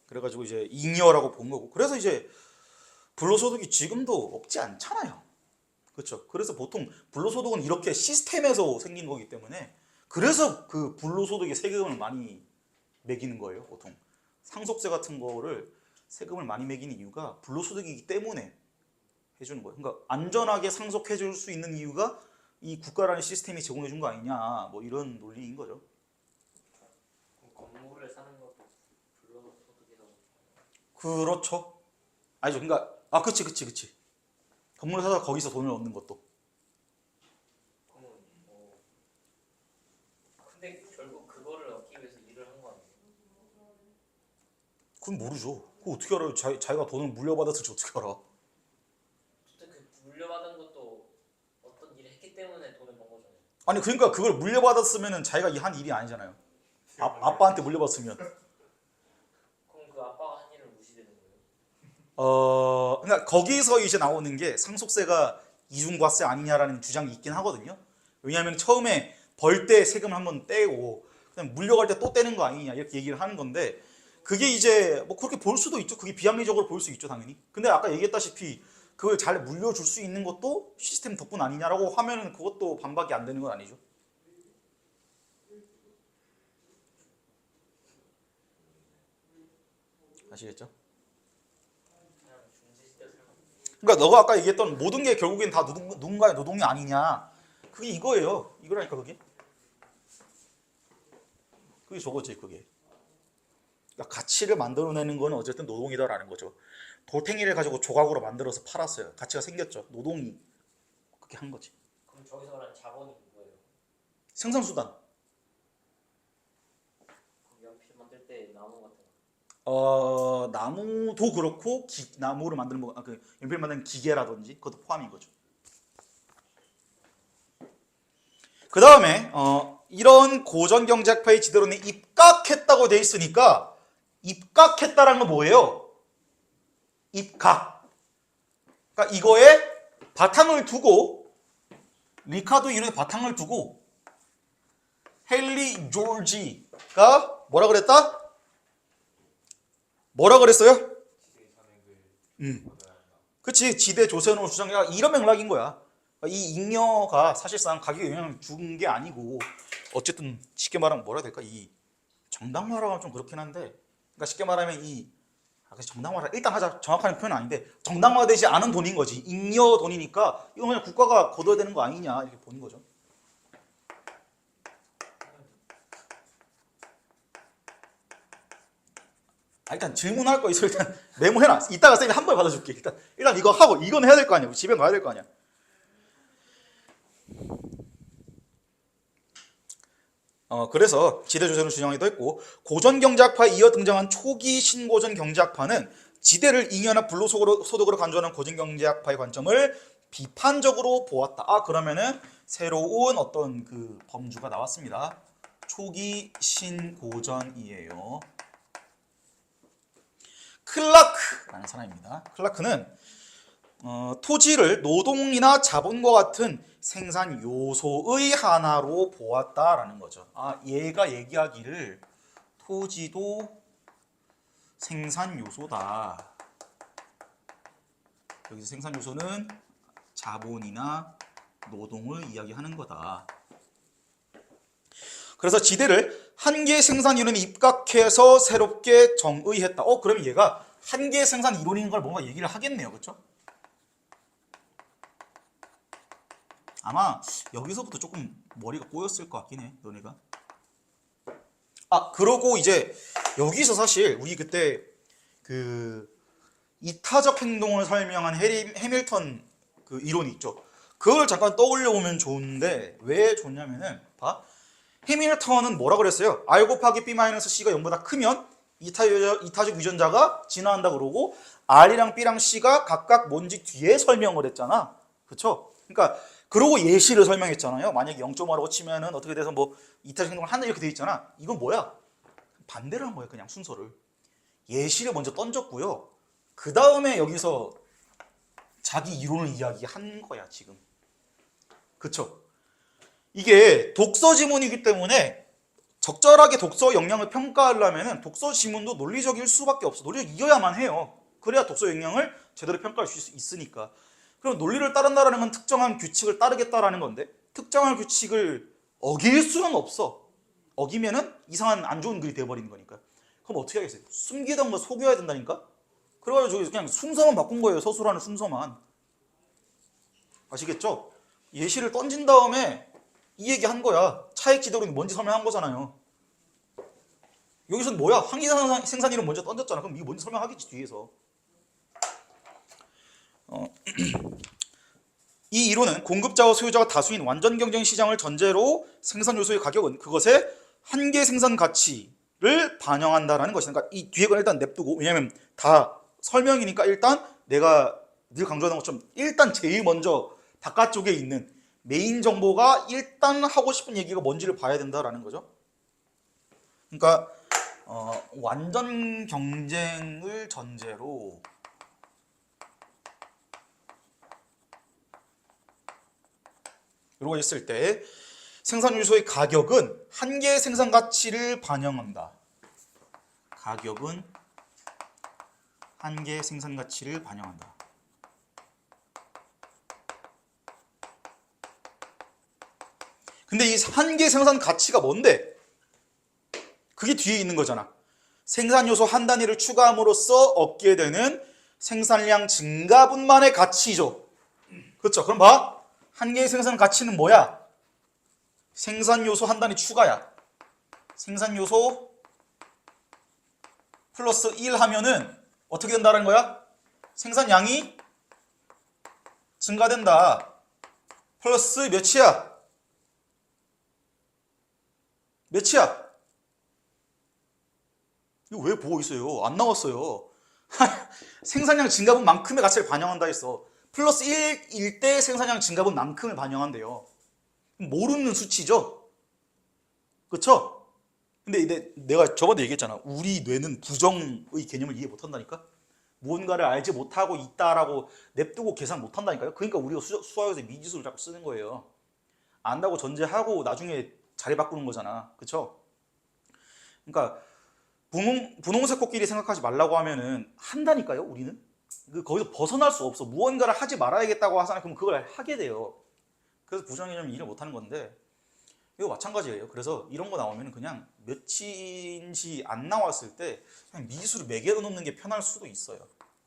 그래가지고 이제 잉여라고 본 거고. 그래서 이제 불로소득이 지금도 없지 않잖아요. 그렇죠? 그래서 보통 불로소득은 이렇게 시스템에서 생긴 거기 때문에 그래서 그 불로소득에 세금을 많이 매기는 거예요. 보통 상속세 같은 거를 세금을 많이 매기는 이유가 불로소득이기 때문에 해주는 거예요. 그러니까 안전하게 상속해 줄 수 있는 이유가 이 국가라는 시스템이 제공해 준 거 아니냐, 뭐 이런 논리인 거죠.
건물을 사는 것도 불로소득이라고.
그렇죠. 아니죠. 그러니까 그치. 건물을 사서 거기서 돈을 얻는 것도.
그러면 근데 결국 그거를 얻기 위해서 일을 한 거 아니에요?
그건 모르죠. 그거 어떻게 알아요? 자기가 돈을 물려받았을지 어떻게 알아?
어쨌든 그 물려받은 것도 어떤 일을 했기 때문에 돈을 번 거잖아요.
아니 그러니까 그걸 물려받았으면 자기가 한 일이 아니잖아요. 아빠한테 물려받았으면.
그럼 그 아빠가 한 일을 무시되는 거예요?
그러니까 거기서 이제 나오는 게 상속세가 이중과세 아니냐라는 주장이 있긴 하거든요. 왜냐하면 처음에 벌 때 세금을 한번 떼고 그냥 물려갈 때 또 떼는 거 아니냐 이렇게 얘기를 하는 건데 그게 이제 뭐 그렇게 볼 수도 있죠. 그게 비합리적으로 볼 수 있죠, 당연히. 근데 아까 얘기했다시피 그걸 잘 물려줄 수 있는 것도 시스템 덕분 아니냐라고 하면은 그것도 반박이 안 되는 건 아니죠. 아시겠죠?
그냥 중지시대 설명.
그러니까 너가 아까 얘기했던 모든 게 결국엔 다 누군가의 노동이 아니냐. 그게 이거예요. 이거라니까 그게. 그게 저거지 그게. 그러니까 가치를 만들어내는 거는 어쨌든 노동이다라는 거죠. 돌멩이를 가지고 조각으로 만들어서 팔았어요. 가치가 생겼죠. 노동이 그렇게 한 거지.
그럼 저기서 말하는 자본이 뭐예요?
생산수단.
그럼 연필 만들 때 나무 같은 거.
나무도 그렇고 나무를 만드는 그 연필 만드는 기계라든지 그것도 포함인 거죠. 그 다음에 이런 고전경제학파의 지대로는 입각했다고 돼 있으니까 입각했다라는 건 뭐예요? 입각. 그러니까 이거에 바탕을 두고 리카르도 이론의 바탕을 두고 헨리 조지가 뭐라 그랬다? 뭐라 그랬어요? 그치, 지대 조선으로 주장해가 이런 맥락인 거야. 이 잉여가 사실상 가격에 영향을 준 게 아니고 어쨌든 쉽게 말하면 뭐라 해야 될까? 이 정당화라고 하면 좀 그렇긴 한데 그러니까 쉽게 말하면 정당화라 일단 하자 정확한 표현은 아닌데 정당화되지 않은 돈인 거지. 잉여 돈이니까 이거 그냥 국가가 거둬야 되는 거 아니냐 이렇게 보는 거죠. 일단 질문할 거 있어 일단 메모해놔. 이따가 쌤이 한 번에 받아줄게. 일단 이거 하고 이건 해야 될 거 아니야. 집에 가야 될 거 아니야. 그래서 지대조선을 주장하기도 했고 고전경제학파에 이어 등장한 초기 신고전 경제학파는 지대를 잉여나 불로소득으로 간주하는 고전경제학파의 관점을 비판적으로 보았다. 그러면은 새로운 어떤 그 범주가 나왔습니다. 초기 신고전이에요. 클라크라는 사람입니다. 클라크는 토지를 노동이나 자본과 같은 생산 요소의 하나로 보았다라는 거죠. 얘가 얘기하기를 토지도 생산 요소다. 여기서 생산 요소는 자본이나 노동을 이야기하는 거다. 그래서 지대를 한계 생산 이론에 입각해서 새롭게 정의했다. 그러면 얘가 한계 생산 이론인 걸 뭔가 얘기를 하겠네요. 그렇죠? 아마 여기서부터 조금 머리가 꼬였을 것 같긴 해. 너네가. 그러고 이제 여기서 사실 우리 그때 그 이타적 행동을 설명한 해밀턴 그 이론이 있죠. 그걸 잠깐 떠올려 보면 좋은데 왜 좋냐면은 봐. 해밀턴은 뭐라 그랬어요? R 곱하기 B-C가 0보다 크면 이타적 유전자가 진화한다 그러고 R이랑 B랑 C가 각각 뭔지 뒤에 설명을 했잖아. 그쵸? 그러니까 그러고 예시를 설명했잖아요. 만약에 0.5라고 치면은 어떻게 돼서 뭐 이타적 행동을 하는 이렇게 돼 있잖아. 이건 뭐야? 반대로 한 거예요. 그냥 순서를. 예시를 먼저 던졌고요. 그 다음에 여기서 자기 이론을 이야기한 거야 지금. 그쵸? 이게 독서 지문이기 때문에 적절하게 독서 역량을 평가하려면 독서 지문도 논리적일 수밖에 없어. 논리적이어야만 해요. 그래야 독서 역량을 제대로 평가할 수 있으니까. 그럼 논리를 따른다는 건 특정한 규칙을 따르겠다라는 건데 특정한 규칙을 어길 수는 없어. 어기면은 이상한 안 좋은 글이 되어버리는 거니까. 그럼 어떻게 하겠어요? 숨기던 거 속여야 된다니까? 그래가지고 저기 그냥 순서만 바꾼 거예요. 서술하는 순서만. 아시겠죠? 예시를 던진 다음에 이 얘기 한 거야. 차액 지대로는 뭔지 설명한 거잖아요. 여기서는 뭐야? 한계 생산 이론 먼저 던졌잖아. 그럼 이거 뭔지 설명하겠지 뒤에서. 이 이론은 공급자와 소유자가 다수인 완전 경쟁 시장을 전제로 생산 요소의 가격은 그것의 한계 생산 가치를 반영한다라는 것이다. 그러니까 이 뒤에 건 일단 냅두고 왜냐면 다 설명이니까 일단 내가 늘 강조하는 것처럼 일단 제일 먼저 바깥쪽에 있는 메인 정보가 일단 하고 싶은 얘기가 뭔지를 봐야 된다라는 거죠. 그러니까 완전 경쟁을 전제로 이러고 있을 때 생산 요소의 가격은 한 개의 생산 가치를 반영한다. 가격은 한 개의 생산 가치를 반영한다. 근데 이 한 개의 생산 가치가 뭔데? 그게 뒤에 있는 거잖아. 생산 요소 한 단위를 추가함으로써 얻게 되는 생산량 증가분만의 가치죠. 그렇죠? 그럼 봐. 한 개의 생산 가치는 뭐야? 생산 요소 한 단위 추가야. 생산 요소 플러스 1 하면은 어떻게 된다는 거야? 생산량이 증가된다. 플러스 몇이야? 몇이야? 이거 왜 보고 있어요? 안 나왔어요. 생산량 증가분만큼의 가치를 반영한다 했어. 플러스 1일 때 생산량 증가분만큼을 반영한대요. 모르는 수치죠? 그쵸? 근데 내가 저번에 얘기했잖아. 우리 뇌는 부정의 개념을 이해 못한다니까? 무언가를 알지 못하고 있다라고 냅두고 계산 못한다니까요? 그러니까 우리가 수학에서 미지수를 자꾸 쓰는 거예요. 안다고 전제하고 나중에 자리 바꾸는 거잖아. 그쵸? 그러니까 분홍색 코끼리 생각하지 말라고 하면은 한다니까요, 우리는? 거기서 벗어날 수 없어. 무언가를 하지 말아야겠다고 하잖아. 그럼 그걸 하게 돼요. 그래서 부정개념 이해를 못하는 건데 이거 마찬가지예요. 그래서 이런 거 나오면 그냥 몇인지 안 나왔을 때 그냥 미지수를 매겨 놓는 게 편할 수도 있어요.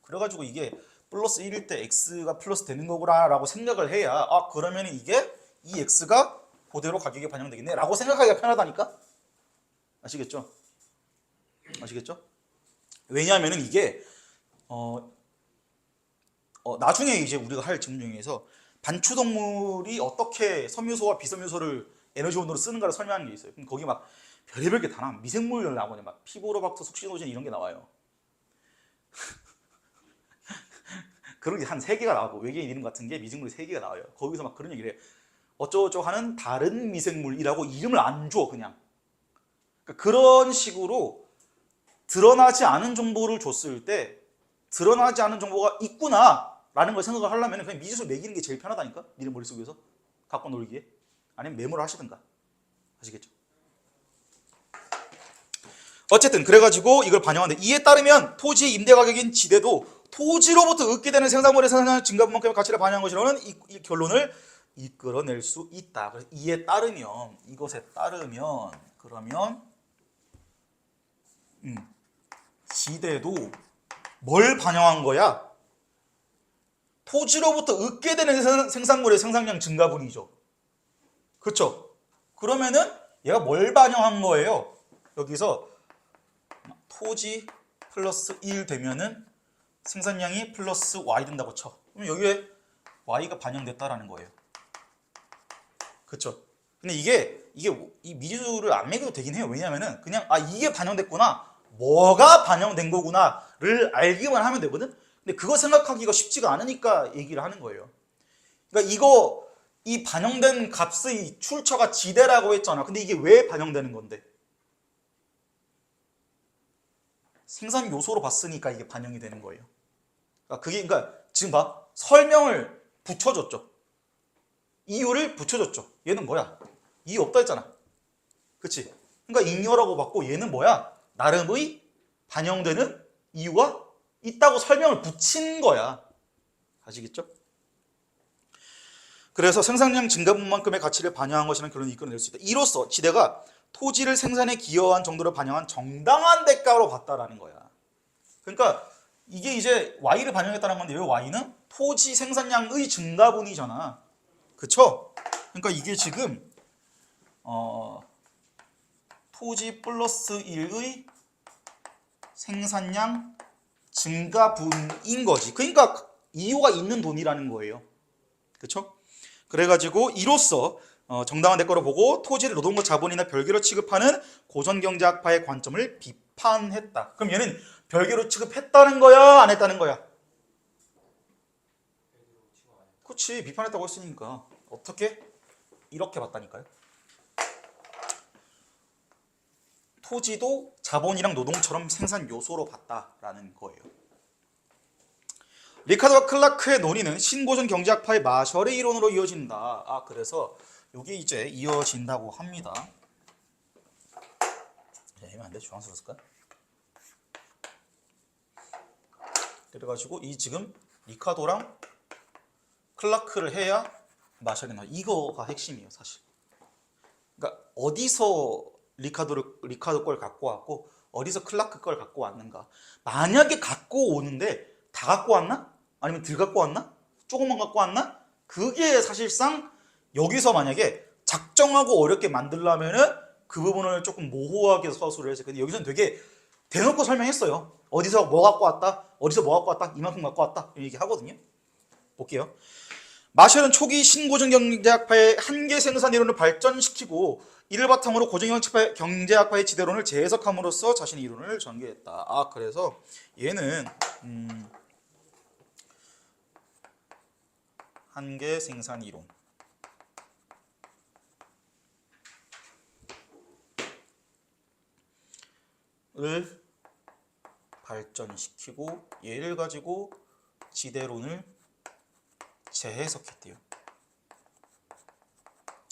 그래가지고 이게 플러스 1일 때 x가 플러스 되는 거구나 라고 생각을 해야 아 그러면 이게 이 x가 그대로 가격에 반영되겠네 라고 생각하기가 편하다니까? 아시겠죠? 아시겠죠? 왜냐하면 이게 나중에 이제 우리가 할 질문 중에서 반추동물이 어떻게 섬유소와 비섬유소를 에너지 온도로 쓰는가를 설명하는 게 있어요. 그럼 거기 막 별의별 게 다 나와. 미생물 나오냐, 막 피보로박터, 숙신오젠 이런 게 나와요. 그런 게 한 3개가 나오고 외계인 이름 같은 게 미생물이 3개가 나와요. 거기서 막 그런 얘기를 해. 어쩌고저쩌고 하는 다른 미생물이라고 이름을 안 줘, 그냥. 그러니까 그런 식으로 드러나지 않은 정보를 줬을 때 드러나지 않은 정보가 있구나 라는 걸 생각을 하려면 그냥 미지수를 매기는 게 제일 편하다니까? 니네 머릿속에서 갖고 놀기에. 아니면 메모를 하시든가. 아시겠죠? 어쨌든 그래가지고 이걸 반영하는데 이에 따르면 토지의 임대 가격인 지대도 토지로부터 얻게 되는 생산물의 생산량 증가분만큼의 가치를 반영한 것이라는 이 결론을 이끌어낼 수 있다. 그래서 이에 따르면 이것에 따르면 그러면 지대도 뭘 반영한 거야? 토지로부터 얻게 되는 생산물의 생산량 증가분이죠. 그렇죠? 그러면은 얘가 뭘 반영한 거예요? 여기서 토지 플러스 1 되면은 생산량이 플러스 y 된다고 쳐. 그럼 여기에 y가 반영됐다라는 거예요. 그렇죠? 근데 이게 이 미지수를 안 매겨도 되긴 해요. 왜냐면은 그냥 아 이게 반영됐구나. 뭐가 반영된 거구나를 알기만 하면 되거든. 근데 그거 생각하기가 쉽지가 않으니까 얘기를 하는 거예요. 그러니까 이 반영된 값의 출처가 지대라고 했잖아. 근데 이게 왜 반영되는 건데? 생산 요소로 봤으니까 이게 반영이 되는 거예요. 그러니까 지금 봐. 설명을 붙여줬죠. 이유를 붙여줬죠. 얘는 뭐야? 이유 없다 했잖아. 그치? 그러니까 잉여라고 봤고 얘는 뭐야? 나름의 반영되는 이유가 있다고 설명을 붙인 거야. 아시겠죠? 그래서 생산량 증가분만큼의 가치를 반영한 것이라는 결론을 이끌어낼 수 있다. 이로써 지대가 토지를 생산에 기여한 정도를 반영한 정당한 대가로 봤다라는 거야. 그러니까 이게 이제 Y를 반영했다는 건데 왜 Y는? 토지 생산량의 증가분이잖아. 그쵸? 그러니까 이게 지금 토지 플러스 1의 생산량 증가분인 거지. 그러니까 이유가 있는 돈이라는 거예요. 그쵸? 그래가지고 이로써 정당한 대가로 보고 토지를 노동과 자본이나 별개로 취급하는 고전경제학파의 관점을 비판했다. 그럼 얘는 별개로 취급했다는 거야? 안 했다는 거야? 그렇지. 비판했다고 했으니까. 어떻게? 이렇게 봤다니까요. 토지도 자본이랑 노동처럼 생산 요소로 봤다라는 거예요. 리카드와 클라크의 논의는 신고전 경제학파의 마셜의 이론으로 이어진다. 그래서 요게 이제 이어진다고 합니다. 애매한데 주황색으로 쓸까? 그래가지고 이 지금 리카도랑 클라크를 해야 마샬이 나와. 이거가 핵심이에요, 사실. 그러니까 어디서 리카도 걸 갖고 왔고 어디서 클라크 걸 갖고 왔는가. 만약에 갖고 오는데 다 갖고 왔나? 아니면 덜 갖고 왔나? 조금만 갖고 왔나? 그게 사실상 여기서 만약에 작정하고 어렵게 만들려면은 그 부분을 조금 모호하게 서술을 해서. 근데 여기서는 되게 대놓고 설명했어요. 어디서 뭐 갖고 왔다, 어디서 뭐 갖고 왔다, 이만큼 갖고 왔다 이렇게 하거든요. 볼게요. 마셜은 초기 신고정 경제학파의 한계 생산 이론을 발전시키고 이를 바탕으로 고정 경제학파의 지대론을 재해석함으로써 자신의 이론을 전개했다. 아, 그래서 얘는 한계 생산 이론을 발전시키고 얘를 가지고 지대론을 재해석했대요.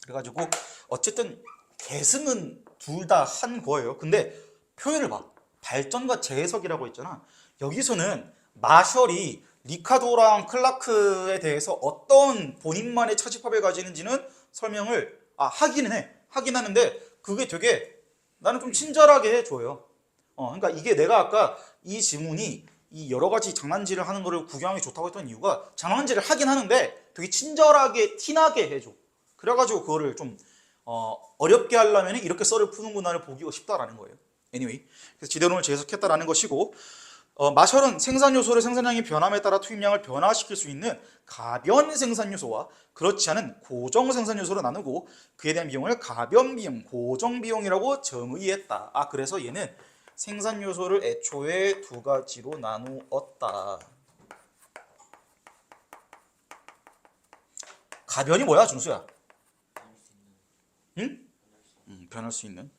그래가지고 어쨌든 계승은 둘 다 한 거예요. 근데 표현을 봐. 발전과 재해석이라고 했잖아. 여기서는 마셜이 리카도랑 클라크에 대해서 어떤 본인만의 차집합을 가지는지는 설명을 하기는 해. 하긴 하는데 그게 되게 나는 좀 친절하게 해줘요. 그러니까 이게 내가 아까 이 지문이 이 여러 가지 장난질을 하는 거를 구경하기 좋다고 했던 이유가 장난질을 하긴 하는데 되게 친절하게 티나게 해줘. 그래가지고 그거를 좀 어렵게 하려면 이렇게 썰을 푸는구나를 보기가 쉽다라는 거예요. anyway, 그래서 지대론을 재해석했다라는 것이고, 마셜은 생산 요소를 생산량의 변함에 따라 투입량을 변화시킬 수 있는 가변 생산 요소와 그렇지 않은 고정 생산 요소로 나누고 그에 대한 비용을 가변 비용, 고정 비용이라고 정의했다. 그래서 얘는 생산 요소를 애초에 두 가지로 나누었다. 가변이 뭐야, 준수야? 응? 변할 수 있는.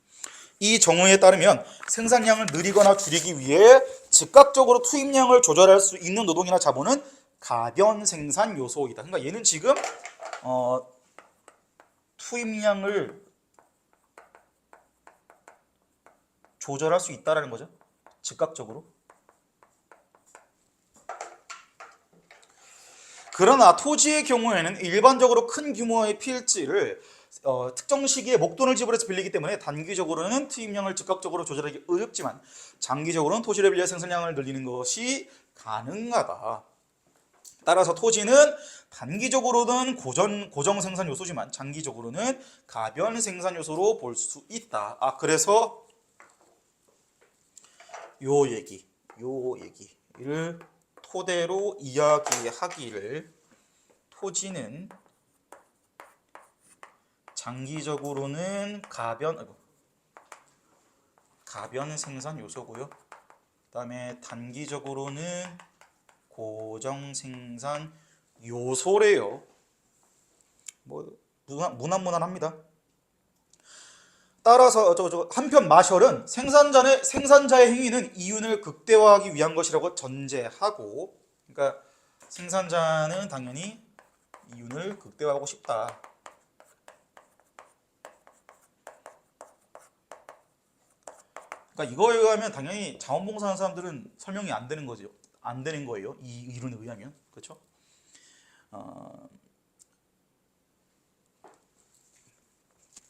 이 정의에 따르면 생산량을 늘리거나 줄이기 위해 즉각적으로 투입량을 조절할 수 있는 노동이나 자본은 가변 생산 요소이다. 그러니까 얘는 지금 투입량을 조절할 수 있다라는 거죠. 즉각적으로. 그러나 토지의 경우에는 일반적으로 큰 규모의 필지를 특정 시기에 목돈을 지불해서 빌리기 때문에 단기적으로는 투입량을 즉각적으로 조절하기 어렵지만 장기적으로는 토지를 빌려 생산량을 늘리는 것이 가능하다. 따라서 토지는 단기적으로는 고정 생산 요소지만 장기적으로는 가변 생산 요소로 볼 수 있다. 그래서 요 얘기를 토대로 이야기하기를 토지는 장기적으로는 가변 생산 요소고요. 그다음에 단기적으로는 고정 생산 요소래요. 뭐 무난무난합니다. 따라서 한편 마셜은 생산자의 행위는 이윤을 극대화하기 위한 것이라고 전제하고, 그러니까 생산자는 당연히 이윤을 극대화하고 싶다. 그러니까 이거에 의하면 당연히 자원봉사하는 사람들은 설명이 안 되는 거죠. 안 되는 거예요. 이 이론에 의하면. 그렇죠?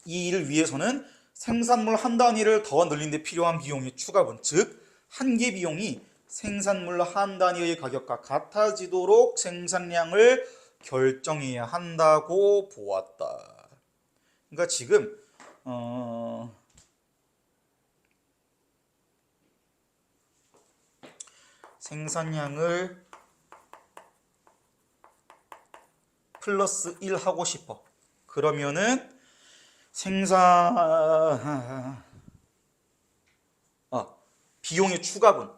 이 일을 위해서는 생산물 한 단위를 더 늘리는 데 필요한 비용이 추가분, 즉 한계 비용이 생산물 한 단위의 가격과 같아지도록 생산량을 결정해야 한다고 보았다. 그러니까 지금 생산량을 플러스 1 하고 싶어. 그러면은 비용의 추가분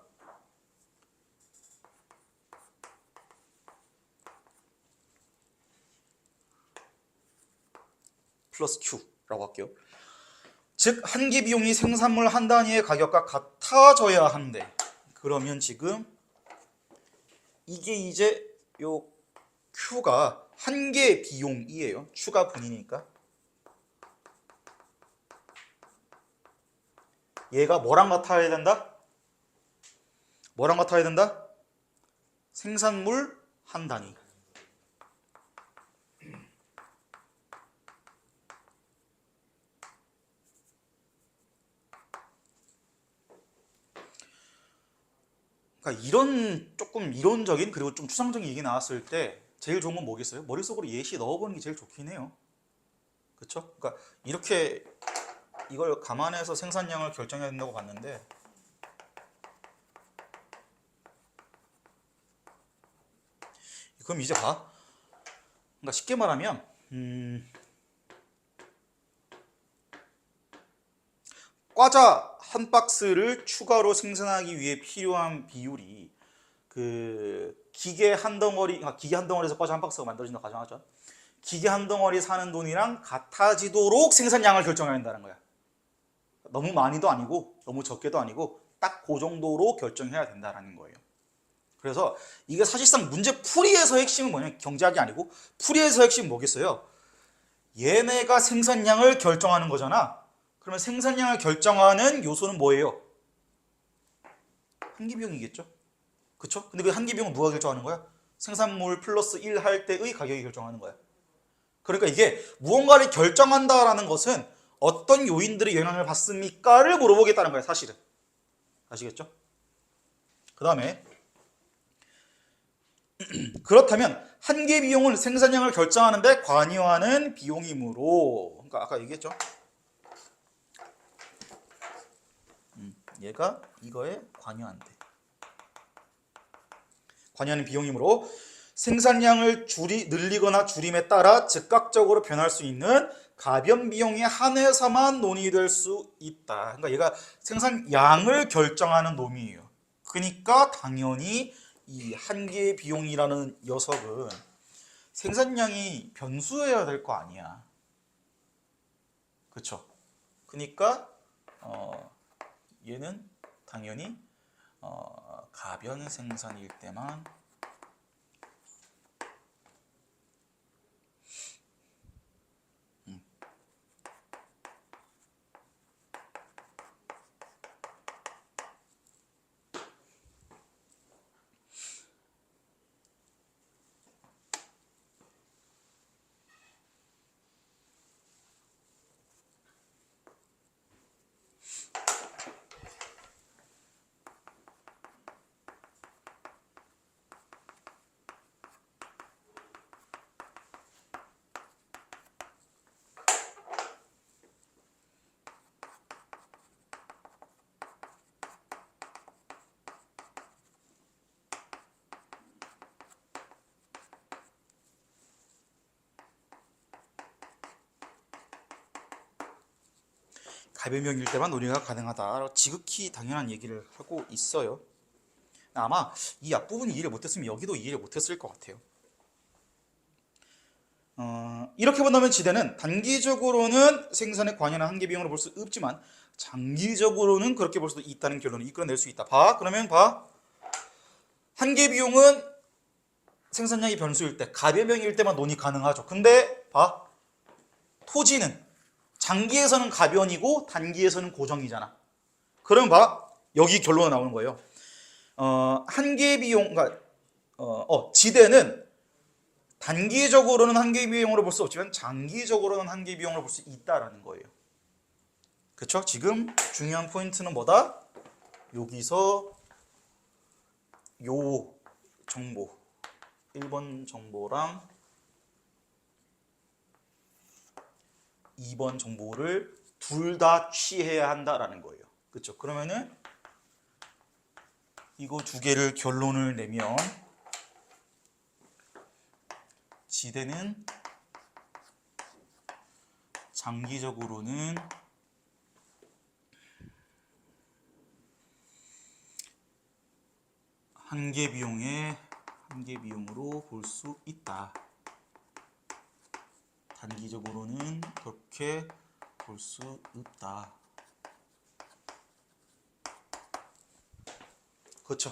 플러스 Q라고 할게요. 즉 한계 비용이 생산물 한 단위의 가격과 같아져야 한대. 그러면 지금 이게 이제 요 Q가 한계 비용이에요. 추가분이니까. 얘가 뭐랑 같아야 된다? 뭐랑 같아야 된다? 생산물 한 단위. 그러니까 이런 조금 이론적인 그리고 좀 추상적인 얘기 나왔을 때 제일 좋은 건 뭐겠어요? 머릿속으로 예시 넣어보는 게 제일 좋긴 해요. 그렇죠? 그러니까 이렇게 이걸 감안해서 생산량을 결정해야 된다고 봤는데 그럼 이제 봐. 그러니까 쉽게 말하면 과자 한 박스를 추가로 생산하기 위해 필요한 비율이 그 기계 한 덩어리, 기계 한 덩어리에서 과자 한 박스가 만들어진다고 가정하죠. 기계 한 덩어리 사는 돈이랑 같아지도록 생산량을 결정해야 한다는 거야. 너무 많이도 아니고 너무 적게도 아니고 딱 그 정도로 결정해야 된다는 거예요. 그래서 이게 사실상 문제 풀이에서 핵심은 뭐냐면 경제학이 아니고 풀이에서 핵심은 뭐겠어요? 얘네가 생산량을 결정하는 거잖아. 그러면 생산량을 결정하는 요소는 뭐예요? 한기비용이겠죠? 그쵸? 근데 그 한기비용은 누가 결정하는 거야? 생산물 플러스 1 할 때의 가격이 결정하는 거야. 그러니까 이게 무언가를 결정한다라는 것은 어떤 요인들이 영향을 받습니까를 물어보겠다는 거야, 사실은. 아시겠죠? 그 다음에 그렇다면 한계 비용은 생산량을 결정하는데 관여하는 비용이므로, 그러니까 아까 얘기했죠? 얘가 이거에 관여한대. 관여하는 비용이므로 생산량을 늘리거나 줄임에 따라 즉각적으로 변할 수 있는 가변 비용에 한해서만 논의될 수 있다. 그러니까 얘가 생산량을 결정하는 놈이에요. 그러니까 당연히 이 한계 비용이라는 녀석은 생산량이 변수여야 될 거 아니야. 그렇죠? 그러니까 얘는 당연히 가변 생산일 때만 가변명일 때만 논의가 가능하다. 지극히 당연한 얘기를 하고 있어요. 아마 이 앞부분 이해를 못했으면 여기도 이해를 못했을 것 같아요. 이렇게 본다면 지대는 단기적으로는 생산에 관여하는 한계 비용으로 볼 수 없지만 장기적으로는 그렇게 볼 수도 있다는 결론을 이끌어낼 수 있다. 그러면 한계 비용은 생산량이 변수일 때, 가변명일 때만 논의 가능하죠. 근데 토지는 장기에서는 가변이고 단기에서는 고정이잖아. 그럼 여기 결론이 나오는 거예요. 한계 비용, 그러니까 지대는 단기적으로는 한계 비용으로 볼 수 없지만 장기적으로는 한계 비용으로 볼 수 있다라는 거예요. 그렇죠? 지금 중요한 포인트는 뭐다? 여기서 요 정보 1번 정보랑 2번 정보를 둘 다 취해야 한다라는 거예요. 그렇죠? 그러면은 이거 두 개를 결론을 내면 지대는 장기적으로는 한계 비용으로 볼 수 있다. 단기적으로는 그렇게 볼 수 없다. 그렇죠?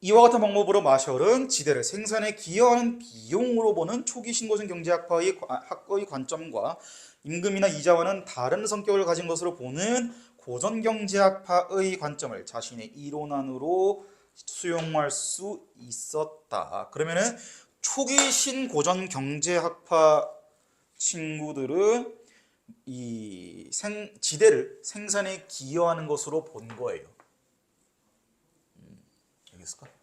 이와 같은 방법으로 마셜은 지대를 생산에 기여하는 비용으로 보는 초기 신고전 경제학파의 학거의 관점과 임금이나 이자와는 다른 성격을 가진 것으로 보는 고전 경제학파의 관점을 자신의 이론안으로 수용할 수 있었다. 그러면은 초기 신고전 경제학파 친구들은 이 지대를 생산에 기여하는 것으로 본 거예요. 알겠을까?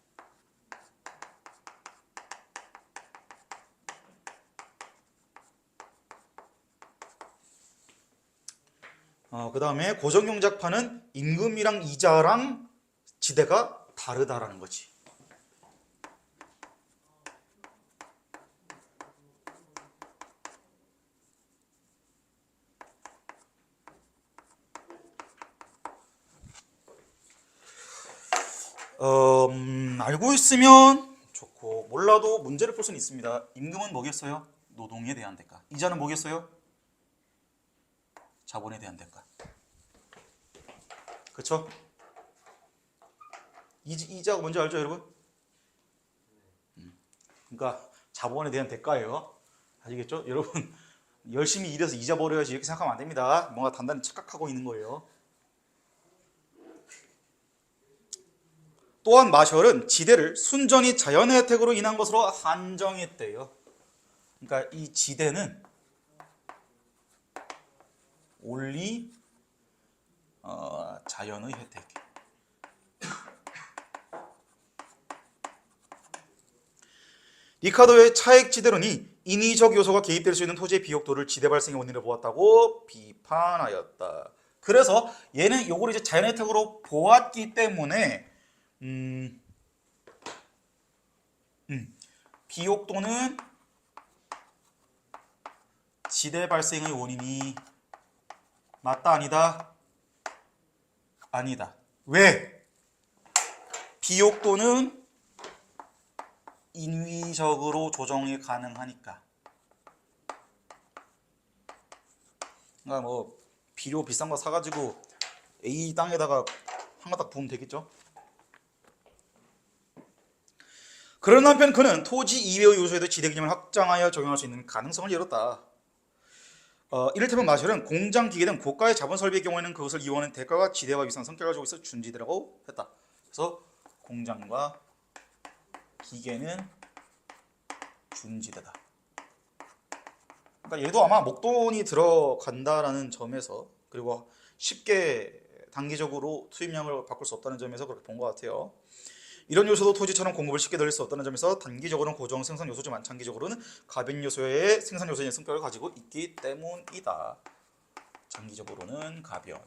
그 다음에 고전경제학파는 임금이랑 이자랑 지대가 다르다라는 거지. 알고 있으면 좋고 몰라도 문제를 풀 수는 있습니다. 임금은 뭐겠어요? 노동에 대한 대가. 이자는 뭐겠어요? 자본에 대한 대가. 그쵸? 이자가 뭔지 알죠, 여러분? 그러니까 자본에 대한 대가예요. 아시겠죠? 여러분 열심히 일해서 이자 벌어야지 이렇게 생각하면 안 됩니다. 뭔가 단단히 착각하고 있는 거예요. 또한 마셜은 지대를 순전히 자연의 혜택으로 인한 것으로 한정했대요. 그러니까 이 지대는 올리 자연의 혜택. 리카도의 차액 지대론이 인위적 요소가 개입될 수 있는 토지의 비옥도를 지대 발생의 원인으로 보았다고 비판하였다. 그래서 얘는 요걸 이제 자연 혜택으로 보았기 때문에 비옥도는 지대 발생의 원인이 맞다 아니다? 아니다. 왜? 비옥도는 인위적으로 조정이 가능하니까. 그러니까 뭐 비료 비싼 거 사가지고 A 땅에다가 한 가닥 부으면 되겠죠? 그런 한편 그는 토지 이외의 요소에도 지대 개념을 확장하여 적용할 수 있는 가능성을 열었다. 이를테면 마셜은 공장, 기계 등 고가의 자본 설비의 경우에는 그것을 이용하는 대가가 지대와 유사한 성격을 가지고 있어 준지대라고 했다. 그래서 공장과 기계는 준지대다. 그러니까 얘도 아마 목돈이 들어간다라는 점에서, 그리고 쉽게 단기적으로 투입량을 바꿀 수 없다는 점에서 그렇게 본 것 같아요. 이런 요소도 토지처럼 공급을 쉽게 늘릴 수 없다는 점에서 단기적으로는 고정 생산 요소지만 장기적으로는 가변 요소의 생산 요소의 성격을 가지고 있기 때문이다. 장기적으로는 가변,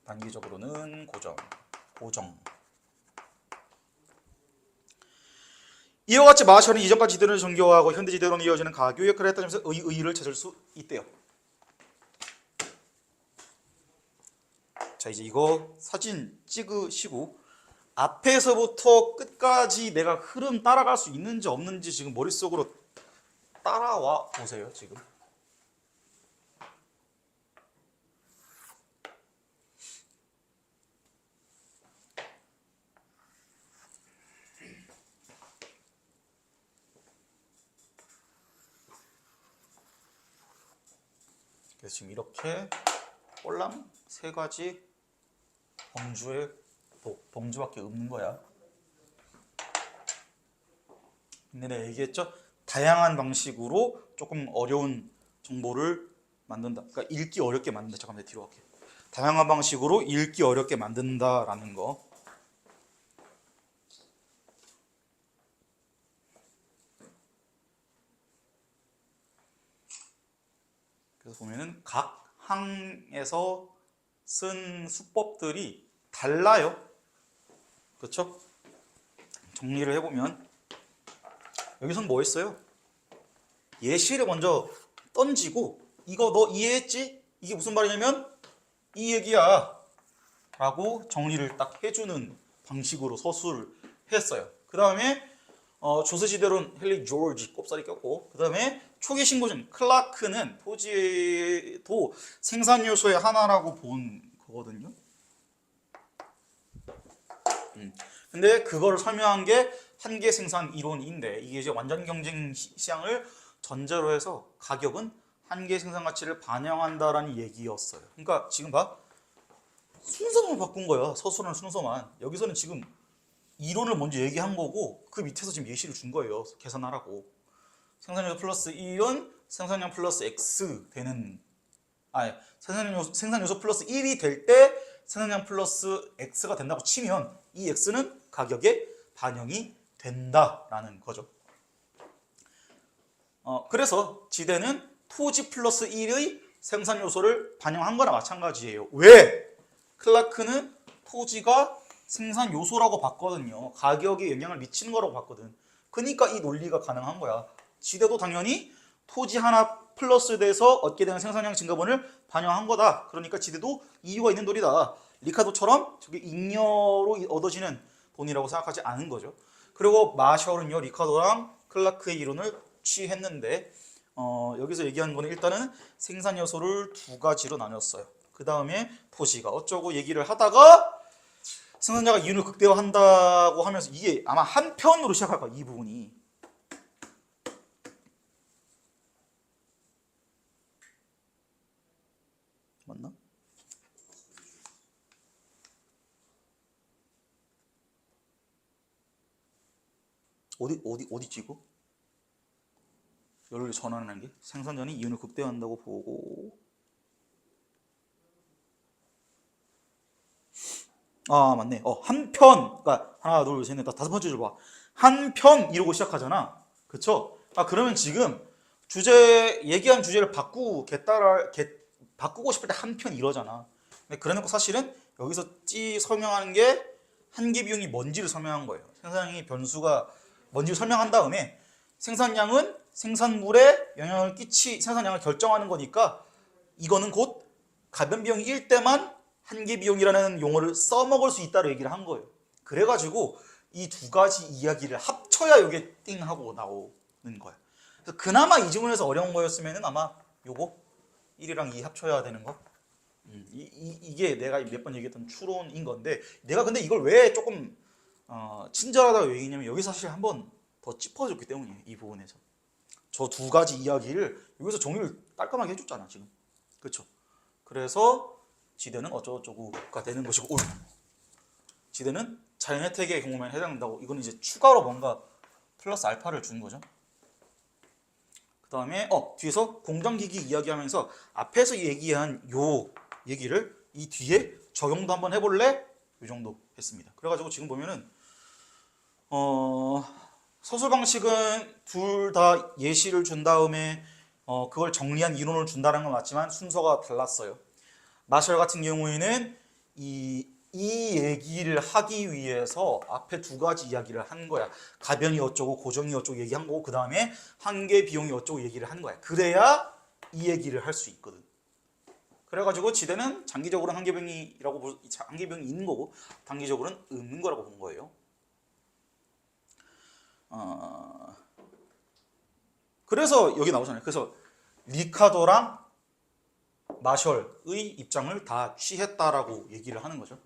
단기적으로는 고정. 이와 같이 마셜은 이전까지 지대론을 정교화하고 현대 지대론이 이어지는 가교 역할을 했다는 점에서 의의를 찾을 수 있대요. 자, 이제 이거 사진 찍으시고 앞에서부터 끝까지 내가 흐름 따라갈 수 있는지 없는지 지금 머릿속으로 따라와 보세요. 지금 그래서 지금 이렇게 꼴랑 세 가지 범주밖에 없는 거야. 근데 내가 얘기했죠? 다양한 방식으로 조금 어려운 정보를 만든다. 그러니까 읽기 어렵게 만든다. 잠깐만 뒤로 갈게. 다양한 방식으로 읽기 어렵게 만든다라는 거. 그래서 보면은 각 항에서 쓴 수법들이 달라요. 그렇죠? 정리를 해보면 여기서는 뭐 했어요? 예시를 먼저 던지고 이거 너 이해했지? 이게 무슨 말이냐면 이 얘기야 라고 정리를 딱 해주는 방식으로 서술을 했어요. 그 다음에 조세지대론 헨리 조지 꼽사리 꼈고, 그 다음에 초기 신고전 클라크는 토지도 생산 요소의 하나라고 본 거거든요. 근데 그거를 설명한 게 한계 생산 이론인데 이게 이제 완전 경쟁 시장을 전제로 해서 가격은 한계 생산 가치를 반영한다라는 얘기였어요. 그러니까 지금 봐. 순서만 바꾼 거야. 서술하는 순서만. 여기서는 지금 이론을 먼저 얘기한 거고 그 밑에서 지금 예시를 준 거예요. 계산하라고. 생산요소 플러스 1은 생산량 플러스 X 되는 생산요소 플러스 1이 될 때 생산량 플러스 X가 된다고 치면 이 X는 가격에 반영이 된다라는 거죠. 그래서 지대는 토지 플러스 1의 생산 요소를 반영한 거나 마찬가지예요. 왜? 클라크는 토지가 생산 요소라고 봤거든요. 가격에 영향을 미치는 거라고 봤거든. 그러니까 이 논리가 가능한 거야. 지대도 당연히 토지 하나 플러스 돼서 얻게 되는 생산량 증가분을 반영한 거다. 그러니까 지대도 이유가 있는 논리다. 리카도처럼 저게 잉여로 얻어지는 돈이라고 생각하지 않은 거죠. 그리고 마셜은요, 리카도랑 클라크의 이론을 취했는데 여기서 얘기하는 거는 일단은 생산 요소를 두 가지로 나눴어요. 그 다음에 토지가 어쩌고 얘기를 하다가 생산자가 이윤을 극대화한다고 하면서 이게 아마 한 편으로 시작할 거야. 이 부분이. 맞나? 어디 찍어? 여기를 전환하는 게 생산자는 이윤을 극대화한다고 보고 맞네. 한 편. 그러니까 하나, 둘, 셋, 넷, 다섯 번째 줄 봐. 한 편 이러고 시작하잖아. 그쵸? 바꾸면 지금 얘기한 주제를 바꾸고 싶을 때 한 편 이러잖아. 근데 그래놓고 사실은 여기서 설명하는 게 한계 비용이 뭔지를 설명한 거예요. 생산량이 변수가 뭔지를 설명한 다음에 생산량은 생산물에 생산량을 결정하는 거니까 이거는 곧 가변 비용이 1 때만 한계 비용이라는 용어를 써먹을 수 있다고 얘기를 한 거예요. 그래가지고 이 두 가지 이야기를 합쳐야 이게 띵 하고 나오는 거야. 그래서 그나마 이 지문에서 어려운 거였으면 아마 요거 1이랑 2 합쳐야 되는 거. 이게 내가 몇 번 얘기했던 추론인 건데 내가 근데 이걸 왜 조금 친절하다고 얘기했냐면 여기 사실 한번 더 짚어줬기 때문이에요. 이 부분에서 저 두 가지 이야기를 여기서 정리를 깔끔하게 해줬잖아 지금. 그렇죠? 그래서 지대는 어쩌고저쩌고가 되는 것이고 지대는 자연 혜택의 경우만 해당된다고. 이거는 이제 추가로 뭔가 플러스 알파를 주는 거죠. 그 다음에 뒤에서 공정기기 이야기하면서 앞에서 얘기한 요 얘기를 이 뒤에 적용도 한번 해볼래? 이 정도 했습니다. 그래가지고 지금 보면은 서술 방식은 둘 다 예시를 준 다음에 그걸 정리한 이론을 준다는 건 맞지만 순서가 달랐어요. 마셜 같은 경우에는 이 얘기를 하기 위해서 앞에 두 가지 이야기를 한 거야. 가변이 어쩌고 고정이 어쩌고 얘기한 거고 그 다음에 한계 비용이 어쩌고 얘기를 하는 거야. 그래야 이 얘기를 할 수 있거든. 그래가지고 지대는 장기적으로는 한계 비용이 있는 거고 단기적으로는 없는 거라고 본 거예요. 그래서 여기 나오잖아요. 그래서 리카도랑 마셜의 입장을 다 취했다라고 얘기를 하는 거죠.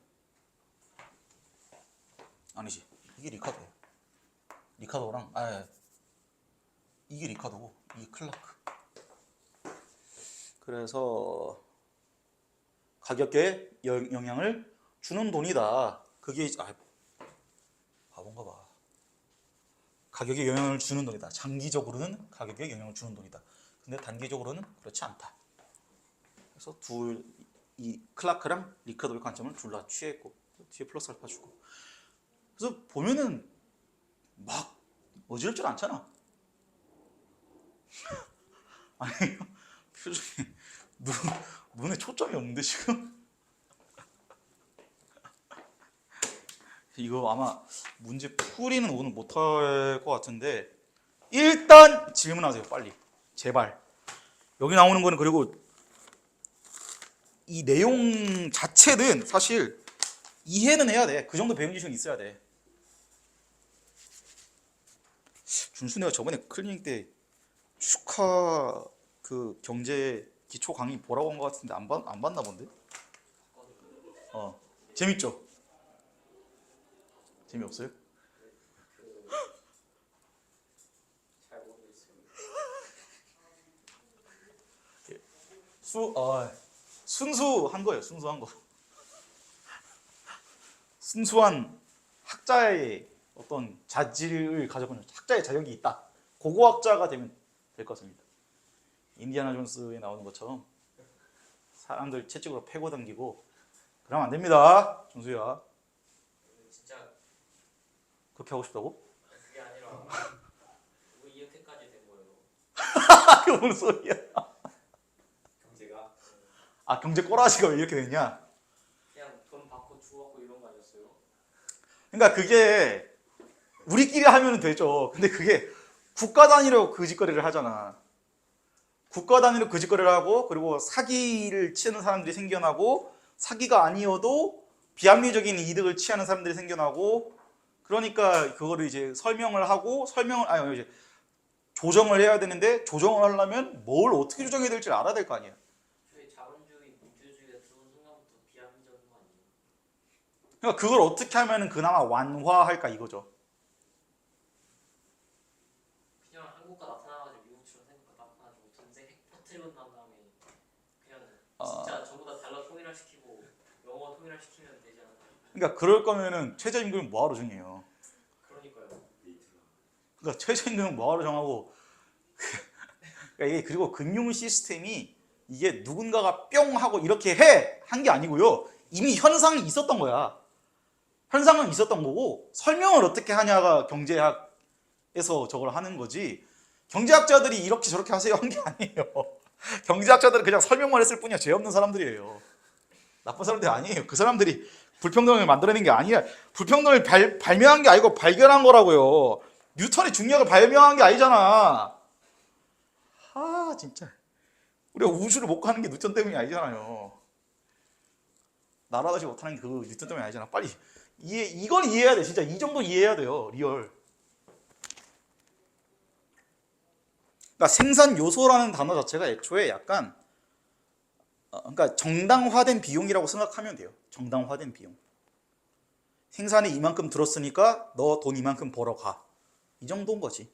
아니지, 이게 리카도예요. 리카도랑 이게 리카도고 이게 클라크. 그래서 가격에 영향을 주는 돈이다. 그게 바본가 봐. 가격에 영향을 주는 돈이다. 장기적으로는 가격에 영향을 주는 돈이다. 근데 단기적으로는 그렇지 않다. 그래서 이 클라크랑 리카도의 관점을 둘 다 취했고 뒤에 플러스 알파 주고. 그래서 보면은 막 어지럽지 않잖아. 아니 표정이 눈에 초점이 없는데 지금. 이거 아마 문제 풀이는 오늘 못할 것 같은데 일단 질문하세요 빨리 제발. 여기 나오는 거는 그리고 이 내용 자체는 사실 이해는 해야 돼. 그 정도 배움 지식은 있어야 돼. 준수 내가 저번에 클리닉 때 축하 그 경제 기초 강의 보라고 한 것 같은데 안 봤나 본데? 재밌죠? 재미없어요?
잘 모르겠어요.
순수한 거예요. 순수한 거. 순수한 학자의 어떤 자질을 가지고 있는 학자의 자격이 있다. 고고학자가 되면 될 것 같습니다. 인디아나 존스에 나오는 것처럼 사람들 채찍으로 패고 당기고 그러면 안 됩니다. 준수야.
진짜
그렇게 하고 싶다고?
그게 아니라 왜 이렇게까지 된 거예요?
그게 무슨 소리야?
경제가
아, 경제 꼬라지가 왜 이렇게 됐냐?
그냥 돈 받고 주고받고 이런 거 아니었어요?
그러니까 그게 우리끼리 하면 되죠. 근데 그게 국가 단위로 그 짓거리를 하잖아. 국가 단위로 그 짓거리를 하고 그리고 사기를 치는 사람들이 생겨나고 사기가 아니어도 비합리적인 이득을 취하는 사람들이 생겨나고 그러니까 그거를 이제 설명을 하고 이제 조정을 해야 되는데 조정을 하려면 뭘 어떻게 조정해야 될지 알아야 될 거 아니야.
저희 자본주의, 민주주의가 들어온 순간부터 비합리적인 거 아니에요?
그러니까 그걸 어떻게 하면 그나마 완화할까 이거죠.
그냥 한국과 나타나가지고 미국처럼 생각과 나타나가지고 전세 핵 터트리고 난 다음에 그냥 진짜 전부 다 달러 통일화시키고 영어 통일화시키면 되지 않나요?
그러니까 그럴 거면은 최저임금을 뭐하러 정해요.
그러니까요.
그러니까 최저임금은 뭐하러 정하고 그러니까 이게 그리고 금융 시스템이 이게 누군가가 뿅 하고 이렇게 해 한 게 아니고요. 이미 현상이 있었던 거야. 현상은 있었던 거고 설명을 어떻게 하냐가 경제학에서 저걸 하는 거지. 경제학자들이 이렇게 저렇게 하세요 한 게 아니에요. 경제학자들은 그냥 설명만 했을 뿐이야. 죄 없는 사람들이에요. 나쁜 사람들이 아니에요. 그 사람들이 불평등을 만들어낸 게 아니야. 불평등을 발명한 게 아니고 발견한 거라고요. 뉴턴이 중력을 발명한 게 아니잖아. 아 진짜 우리가 우주를 못 가는 게 뉴턴 때문이 아니잖아요. 날아가지 못하는 게 그 뉴턴 때문이 아니잖아. 빨리 이건 이해해야 돼. 진짜 이 정도 이해해야 돼요. 리얼. 그러니까 생산 요소라는 단어 자체가 애초에 약간 그러니까 정당화된 비용이라고 생각하면 돼요. 정당화된 비용. 생산에 이만큼 들었으니까 너 돈 이만큼 벌어가. 이 정도인 거지.